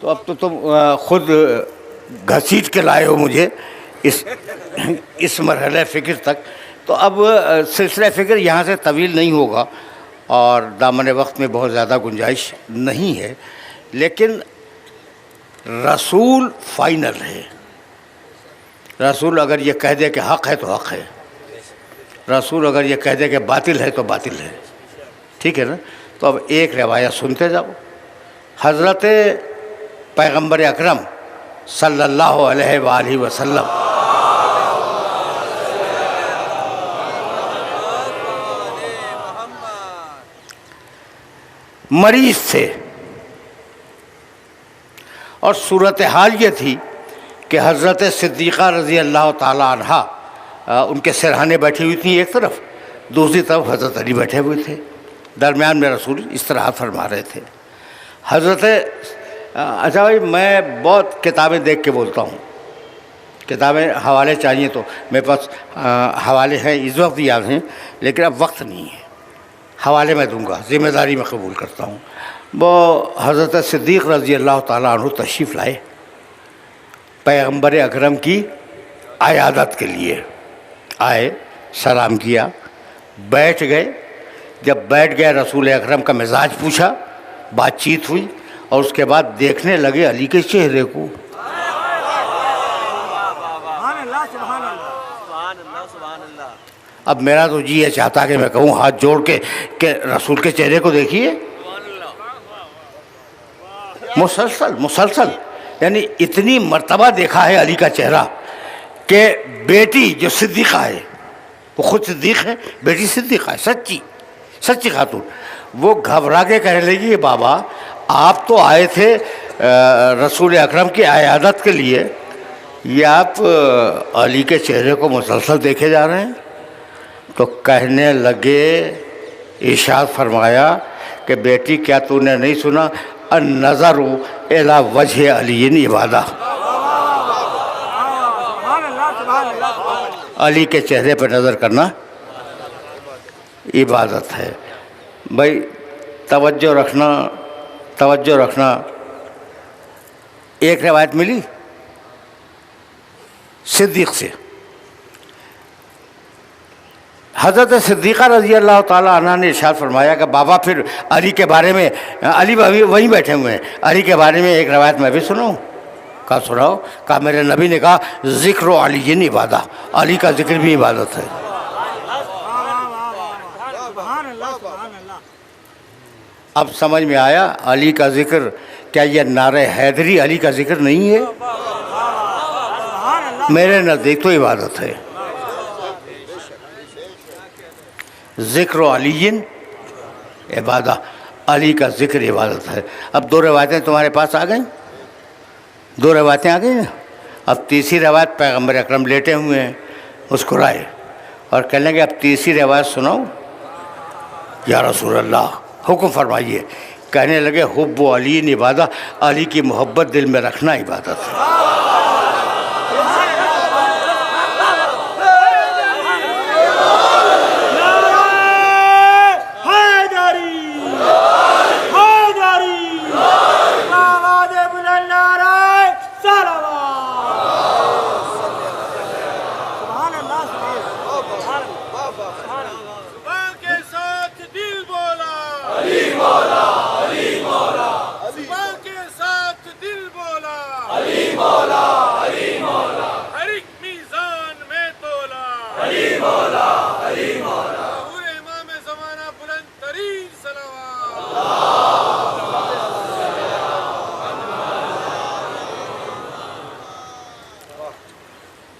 तो अब तो तुम खुद घसीट के लाए हो मुझे इस मरहले फ़िक्र तक। तो अब सिलसिला फ़िक्र यहाँ से तवील नहीं होगा और दामन वक्त में बहुत ज़्यादा गुंजाइश नहीं है, लेकिन रसूल फ़ाइनल है। रसूल अगर ये कह दे कि हक़ है तो हक़ है, रसूल अगर ये कह दे कि बातिल है तो बातिल है, ठीक है ना। तो अब एक रवायत सुनते जाओ। हज़रत पैगम्बर अकरम सल्लल्लाहु अलैहि वसल्लम मरीज़ थे और सूरत हाल ये थी कि हज़रत सिद्दीक़ा रज़ी अल्लाह ताला अन्हा उनके सिरहाने बैठी हुई थी एक तरफ, दूसरी तरफ हज़रत अली बैठे हुए थे, दरमियान में रसूल इस्तराहत फरमा रहे थे। हज़रत अच्छा भाई, मैं बहुत किताबें देख के बोलता हूँ, किताबें हवाले चाहिए तो मेरे पास हवाले हैं, इस वक्त भी याद हैं, लेकिन अब वक्त नहीं है। हवाले मैं दूंगा, ज़िम्मेदारी मैं कबूल करता हूँ। वो हज़रत सिद्दीक़ रज़ी अल्लाह ताला अन्हु तशरीफ़ लाए पैगम्बर अकरम की आयादत के लिए। आए, सलाम किया, बैठ गए। जब बैठ गए रसूल अकरम का मिजाज पूछा, बातचीत हुई और उसके बाद देखने लगे अली के चेहरे को। अब मेरा तो जी ये चाहता कि मैं कहूँ हाथ जोड़ के रसूल के चेहरे को देखिए। मुसलसल यानी इतनी मर्तबा देखा है अली का चेहरा कि बेटी जो सिद्दीक़ा है, वो खुद सिद्दीक़ है, बेटी सिद्दीक़ा है, सच्ची खातून, वो घबरा के कहने लगी, बाबा आप तो आए थे रसूल अकरम की आयादत के लिए, ये आप अली के चेहरे को मुसलसल देखे जा रहे हैं। तो कहने लगे, इरशाद फरमाया कि बेटी क्या तूने नहीं सुना, अन्नज़रु इला वजह अलीन इबादा, अली के चेहरे पर नज़र करना इबादत है। भाई तवज्जो रखना। एक रवायत मिली सिद्दीक़ से, हज़रत सिद्दीक़ा रज़ी अल्लाह ताला अन्हा ने इरशाद फरमाया कि बाबा फिर अली के बारे में, अली वहीं बैठे हुए हैं, अली के बारे में एक रवायत मैं भी सुनाऊँ। कहा सुनाओ। कहा मेरे नबी ने कहा ज़िक्र अली इबादा, अली का जिक्र भी इबादत है। अब समझ में आया अली का जिक्र, क्या यह नारे हैदरी अली का जिक्र नहीं है? मेरे नज़दीक तो इबादत है। ज़िक्र अलीन इबादा, अली का जिक्र इबादत है। अब दो रवायतें तुम्हारे पास आ गई, दो रवायतें आ गई ना। अब तीसरी रवायत पैगम्बर अकरम लेटे हुए हैं, मुस्कुराए और कहने लगे अब तीसरी रवायत सुनाओ या रसूल अल्लाह, हुक्म फरमाइए। कहने लगे हुब्बु अली इबादा, अली की मोहब्बत दिल में रखना इबादत है।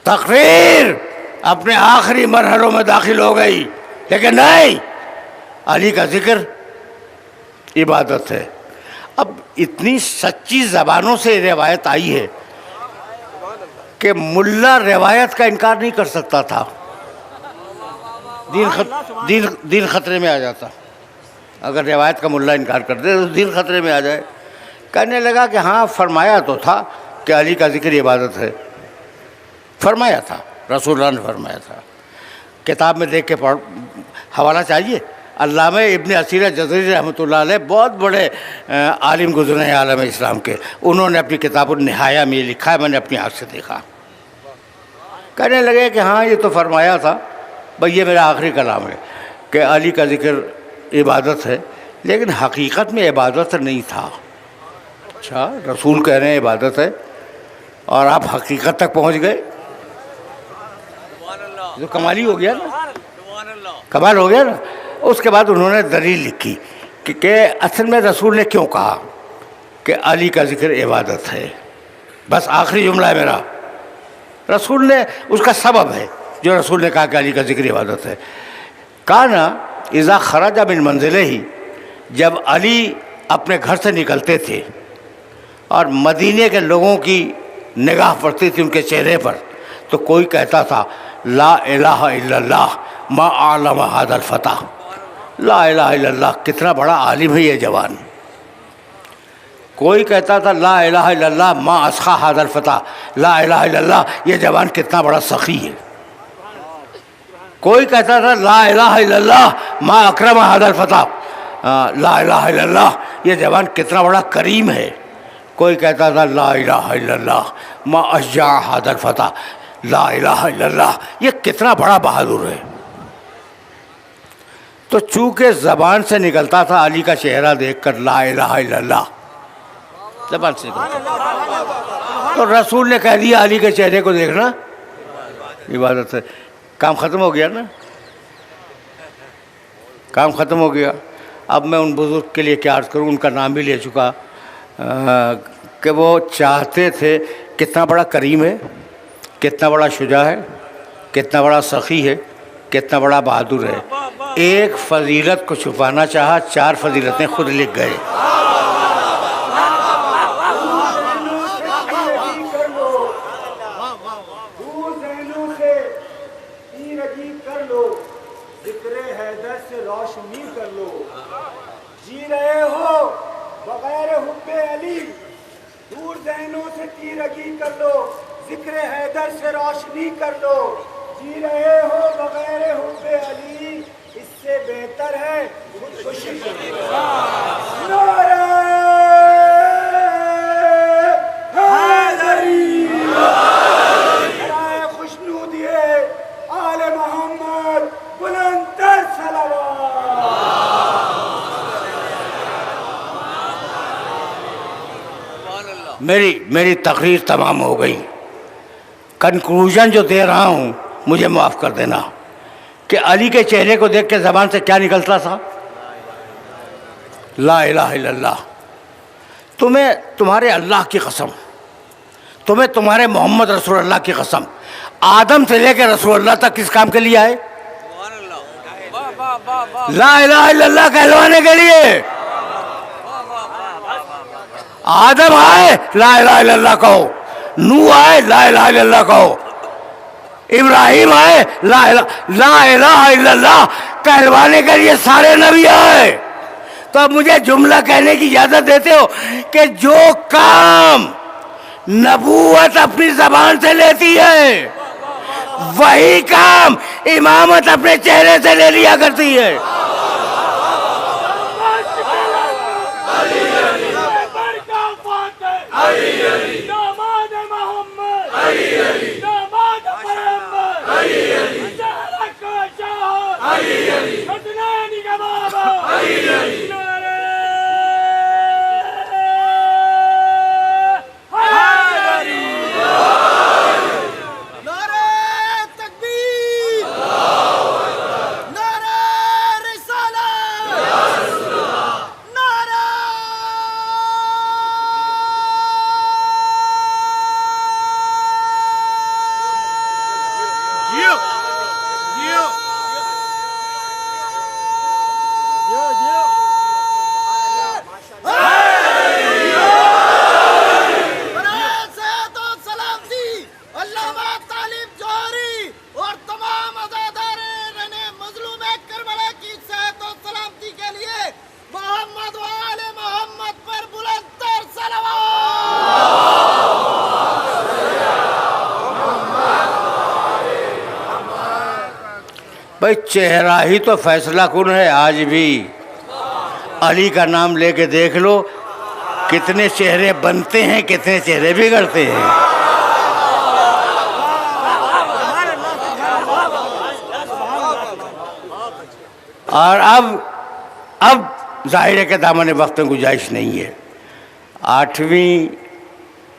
तकरीर अपने आखिरी मरहलों में दाखिल हो गई, लेकिन नहीं, अली का जिक्र इबादत है। अब इतनी सच्ची ज़बानों से रिवायत आई है कि मुल्ला रिवायत का इनकार नहीं कर सकता था, दीन खतरे में आ जाता। अगर रिवायत का मुल्ला इनकार कर दे तो दीन खतरे में आ जाए। कहने लगा कि हाँ फरमाया तो था कि अली का जिक्र इबादत है, फरमाया था, रसूलुल्लाह ने फरमाया था। किताब में देख के पढ़, हवाला चाहिए। अल्लामा इब्न असीर जज़री रहमतुल्लाह अलैह बहुत बड़े आलिम गुज़रे हैं आलम इस्लाम के। उन्होंने अपनी किताब निहाया में लिखा है, मैंने अपनी आँख से देखा। कहने लगे कि हाँ ये तो फरमाया था, भाई ये मेरा आखिरी कलाम है कि अली का ज़िक्र इबादत है, लेकिन हकीकत में इबादत नहीं था। अच्छा, रसूल कह रहे हैं इबादत है और आप हकीकत तक पहुँच गए, तो कमाल ही हो गया ना, कमाल हो गया ना। उसके बाद उन्होंने दलील लिखी कि असल में रसूल ने क्यों कहा कि अली का ज़िक्र इबादत है। बस आखिरी जुमला है मेरा, रसूल ने उसका सबब है जो रसूल ने कहा कि अली का ज़िक्र इबादत है। कहा ना इज़ा खराजा मिन मंजिले ही, जब अली अपने घर से निकलते थे और मदीने के लोगों की निगाह पड़ती थी उनके चेहरे पर, तो कोई कहता था ला इलाहा इल्लल्लाह मा आलम हादल फतह। ला इलाहा इल्लल्लाह, कितना बड़ा आलिम है ये जवान। कोई कहता था ला इलाहा इल्लल्लाह मा अस्खा हादल फतह, ला इलाहा इल्लल्लाह ये जवान कितना बड़ा सखी है। कोई कहता था ला इलाहा इल्लल्लाह मा अकरम हादल फतह, ला इलाहा इल्लल्लाह ये जवान कितना बड़ा करीम है। कोई कहता था ला इलाहा इल्लल्लाह मा अशजा हादल फतह, ला इलाहा इल्लल्लाह ये कितना बड़ा बहादुर है। तो चूँकि ज़बान से निकलता था अली का चेहरा देखकर ला इलाहा इल्लल्लाह, ज़बान से निकलता, तो रसूल ने कह दिया अली के चेहरे को देखना इबादत है। काम ख़त्म हो गया ना, काम ख़त्म हो गया। अब मैं उन बुज़ुर्ग के लिए क्या अर्ज़ करूँ, उनका नाम भी ले चुका कि वो चाहते थे, कितना बड़ा करीम है, कितना बड़ा शुजा है, कितना बड़ा सखी है, कितना बड़ा बहादुर है। एक फजीलत को छुपाना चाहा, 4 फजीलतें खुद लिख गए। रोशनी कर लो, जी रहे हो बगैर हुब्बे अली, दूर ज़हनों से तीरगी कर लो, जिक्र हैदर से रोशनी कर लो। जी रहे हो बगैर हुब्बे अली, इससे बेहतर है खुदकुशी करो। नारे हैदरी, नारे खुशनूदिए आले मोहम्मद, बुलंदतर सलावत। मेरी तकरीर तमाम हो गई। कंक्लूजन जो दे रहा हूँ मुझे माफ़ कर देना कि अली के चेहरे को देख के ज़बान से क्या निकलता था, ला इलाहा इल्लल्लाह। तुम्हें तुम्हारे अल्लाह की कसम, तुम्हें तुम्हारे मोहम्मद रसूलुल्लाह की कसम, आदम से लेकर रसूलुल्लाह तक किस काम के लिए आए? ला इलाहा इल्लल्लाह कहलवाने के लिए। आदम आए ला इलाहा इल्लल्लाह कहो, नूह आए ला इलाहा इल्लल्लाह कहो, इब्राहिम आए ला इलाहा इल्लल्लाह कहलवाने के लिए सारे नबी आए। तो अब मुझे जुमला कहने की इजाजत देते हो कि जो काम नबूवत अपनी जबान से लेती है, वही काम इमामत अपने चेहरे से ले लिया करती है। भाई चेहरा ही तो फैसला कुन है आज भी। अली का नाम लेके देख लो कितने चेहरे बनते हैं, कितने चेहरे बिगड़ते हैं। और अब ज़ाहिर है कि दामन वक्त में गुंजाइश नहीं है। 8वीं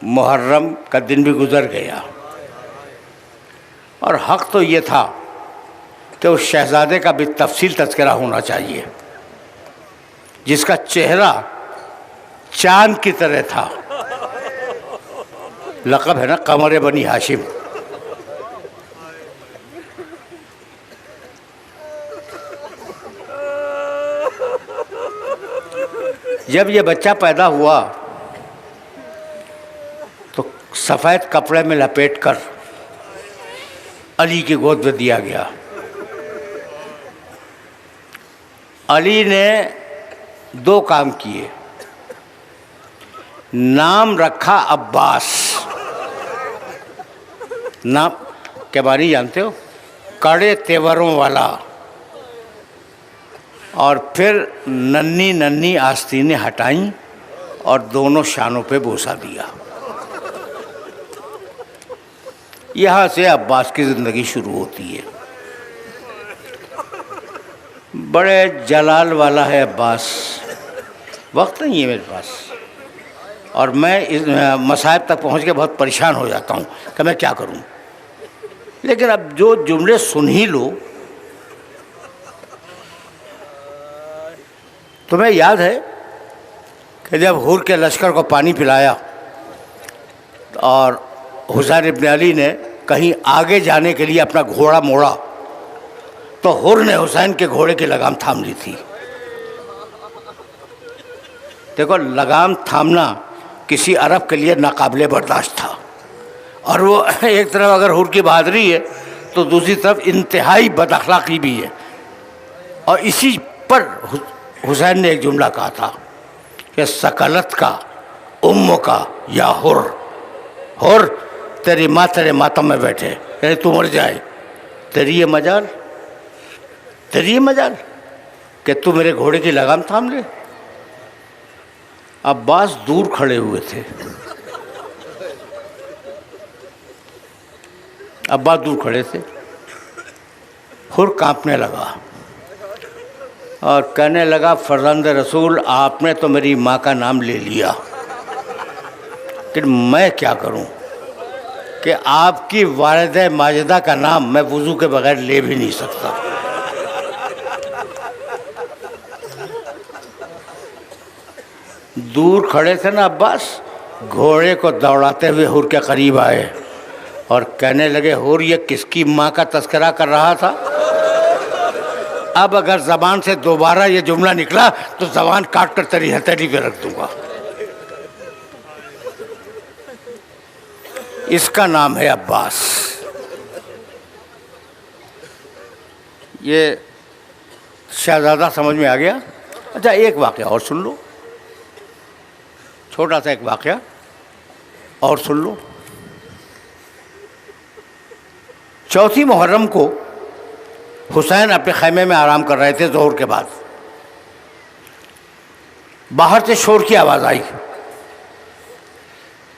मुहर्रम का दिन भी गुजर गया और हक़ तो ये था कि उस शहज़ादे का भी तफसील तज़किरा होना चाहिए जिसका चेहरा चांद की तरह था। लक़ब है ना कमर बनी हाशिम। जब ये बच्चा पैदा हुआ तो सफ़ेद कपड़े में लपेटकर अली की गोद में दिया गया। अली ने 2 काम किए। नाम रखा अब्बास, नाम के बारे में जानते हो, कड़े तेवरों वाला। और फिर नन्ही नन्ही आस्तीनें हटाईं और दोनों शानों पे बोसा दिया। यहाँ से अब्बास की ज़िंदगी शुरू होती है। बड़े जलाल वाला है अब्बास, वक्त नहीं है मेरे पास और मैं इस मसाइब तक पहुँच के बहुत परेशान हो जाता हूँ कि मैं क्या करूँ। लेकिन अब जो जुमले सुन ही लो। तुम्हें याद है कि जब हुर के लश्कर को पानी पिलाया और हुसैन इब्न अली ने कहीं आगे जाने के लिए अपना घोड़ा मोड़ा तो हुर ने हुसैन के घोड़े की लगाम थाम ली थी। देखो, लगाम थामना किसी अरब के लिए नाकाबिले बर्दाश्त था और वो एक तरफ अगर हुर की बहादुरी है तो दूसरी तरफ इंतहाई बदअखलाक़ी भी है। और इसी पर हुसैन ने एक जुमला कहा था कि सकलत का उम्म का या हुर तेरी माँ तेरे मातम में बैठे, यानी तू मर जाए, तेरी ये मजाल कि तू मेरे घोड़े की लगाम थाम ले। अब्बास दूर खड़े हुए थे। अब्बास दूर खड़े थे। हुर कांपने लगा और कहने लगा, फर्जंद रसूल, आपने तो मेरी माँ का नाम ले लिया, लेकिन मैं क्या करूं कि आपकी वालिदा माजिदा का नाम मैं वुज़ू के बगैर ले भी नहीं सकता। दूर खड़े थे ना अब्बास, घोड़े को दौड़ाते हुए हुर के करीब आए और कहने लगे, हुर ये किसकी माँ का तस्करा कर रहा था? अब अगर ज़बान से दोबारा ये जुमला निकला तो ज़बान काट कर तेरी हथेली पे रख दूंगा। इसका नाम है अब्बास। ये शहज़ादा समझ में आ गया? अच्छा, एक वाक़या और सुन लो, छोटा सा एक वाक़या और सुन लो। 4 मुहर्रम को हुसैन अपने खैमे में आराम कर रहे थे। ज़ोहर के बाद बाहर से शोर की आवाज़ आई।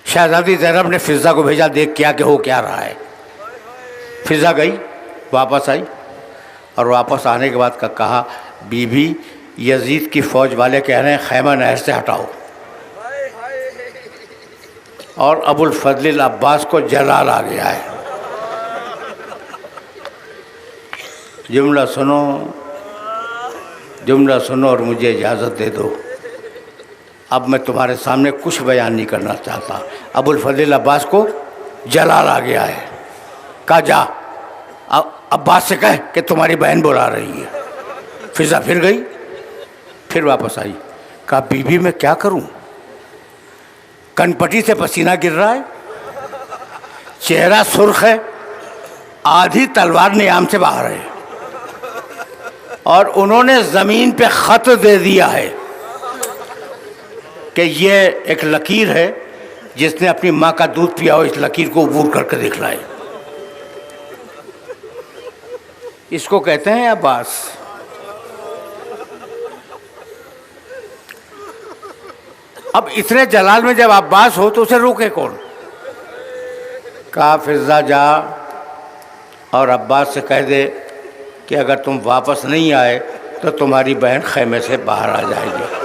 शहज़ादी ज़ैनब ने फ़िज़ा को भेजा, देख क्या कि हो क्या रहा है। फ़िज़ा गई, वापस आई और वापस आने के बाद कहा, बीबी यजीद की फ़ौज वाले कह रहे हैं खैमा नहर से हटाओ। और अबुल फजल अब्बास को जलाल आ गया है। जुमला सुनो और मुझे इजाज़त दे दो। अब मैं तुम्हारे सामने कुछ बयान नहीं करना चाहता। अबुल फजल अब्बास को जलाल आ गया है। कहा, जा अब्बास से कह कि तुम्हारी बहन बुला रही है। फ़िज़ा फिर गई, फिर वापस आई। कहा, बीबी मैं क्या करूं? कनपटी से पसीना गिर रहा है, चेहरा सुर्ख है, आधी तलवार नियाम से बाहर है और उन्होंने ज़मीन पे ख़त दे दिया है कि ये एक लकीर है, जिसने अपनी माँ का दूध पिया हो इस लकीर को अबूर करके दिखलाए। इसको कहते हैं अब्बास। अब इतने जलाल में जब अब्बास हो तो उसे रोके कौन? कहा फिजा जा और अब्बास से कह दे कि अगर तुम वापस नहीं आए तो तुम्हारी बहन खैमे से बाहर आ जाएगी।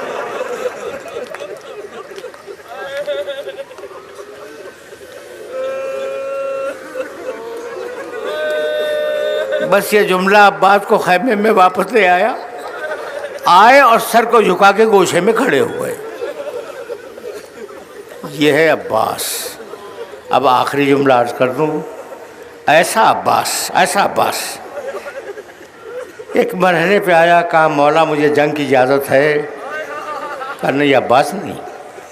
बस ये जुमला अब्बास को खैमे में वापस ले आया। आए और सर को झुका के गोशे में खड़े हुए। ये है अब्बास। अब आखिरी जुमला अर्ज कर दूँ, ऐसा अब्बास, ऐसा अब्बास। एक मरहले पे आया, कहा मौला मुझे जंग की इजाज़त है। कहा नहीं अब्बास नहीं,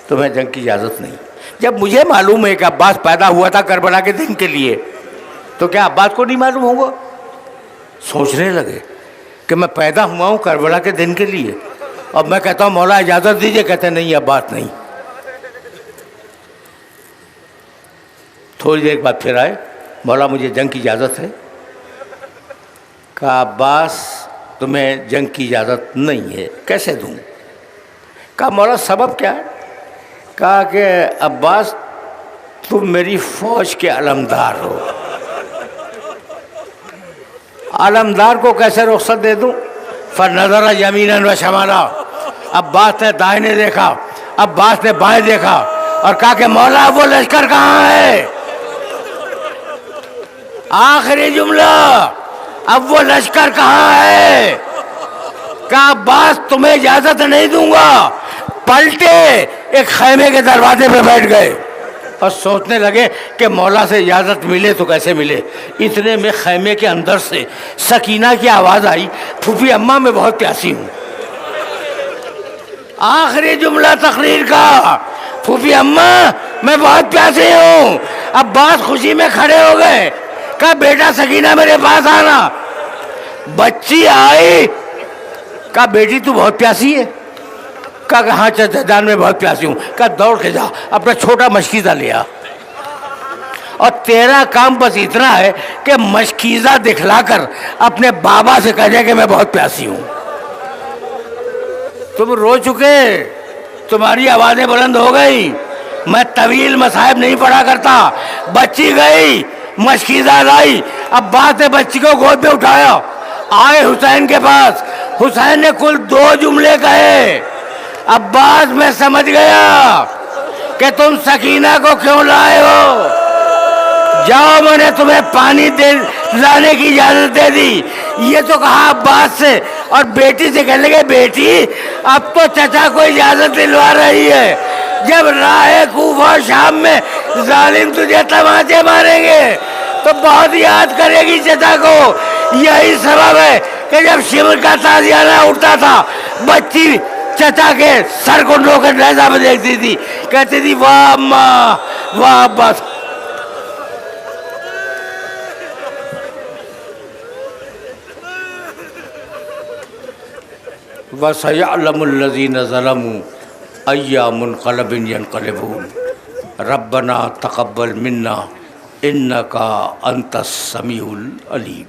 तुम्हें जंग की इजाज़त नहीं। जब मुझे मालूम है कि अब्बास पैदा हुआ था करबला के दिन के लिए, तो क्या अब्बास को नहीं मालूम होगा? सोचने लगे कि मैं पैदा हुआ हूँ करबला के दिन के लिए, और मैं कहता हूँ मौला इजाज़त दीजिए, कहते नहीं अब्बास नहीं। थोड़ी देर बाद फिर आए, मौला मुझे जंग की इजाज़त है। कहा अब्बास तुम्हें जंग की इजाज़त नहीं है, कैसे दूँ? कहा मौला सबब क्या है? कहा कि अब्बास तुम मेरी फ़ौज के अलमदार हो। अलमदार को कैसे रुख्सत दे दूँ? फनज़रा यमीनन व शमाला। अब्बास ने दाहिने देखा, अब्बास ने बाएं देखा और कहा कि मौला वो लश्कर कहाँ है? आखिरी जुमला, अब वो लश्कर कहाँ है? कहा अब्बास तुम्हें इजाज़त नहीं दूंगा। पलटे एक खैमे के दरवाजे पे बैठ गए और सोचने लगे कि मौला से इजाज़त मिले तो कैसे मिले। इतने में खैमे के अंदर से सकीना की आवाज़ आई, फूफी अम्मा मैं बहुत प्यासी हूँ। आखिरी जुमला तकरीर का, फूफी अम्मा मैं बहुत प्यासी हूँ। अब्बास खुशी में खड़े हो गए। कहा बेटा सकीना मेरे पास आना। बच्ची आई। कहा बेटी तू बहुत प्यासी है? कहा हाँ चाचा जान मैं बहुत प्यासी हूँ। कहा दौड़ के जा अपना छोटा मशकीज़ा ले आ, और तेरा काम बस इतना है कि मशकीज़ा दिखलाकर अपने बाबा से कह दे कि मैं बहुत प्यासी हूँ। तुम रो चुके, तुम्हारी आवाज़ें बुलंद हो गई। मैं तवील मसाइब नहीं पढ़ा करता। बच्ची गई, मशकीज़ा लाई। अब्बास ने बच्ची को गोद में उठाया, आए हुसैन के पास। हुसैन ने कुल 2 जुमले कहे। अब्बास मैं समझ गया कि तुम सकीना को क्यों लाए हो। जाओ मैंने तुम्हें पानी दे लाने की इजाज़त दे दी। ये तो कहा अब्बास से, और बेटी से कहने लगे बेटी अब तो चचा को इजाज़त दिलवा रही है। जब राह कूफा शाम में जालिम तुझे तमाचे मारेंगे तो बहुत याद करेगी चचा को। यही सबब है कि जब शिमर का ताजियाना उठता था, बच्ची चचा के सर को नोकर लहजा में देखती थी, कहती थी वाह अम्मा वाह अब्बास। वसयअलमुल्लज़ीना ज़लमू अय्या मुनक़लबिन यनक़लिबून। रब्बना तक़ब्बल मिन्ना इन्नका अंतस समीउल अलीम।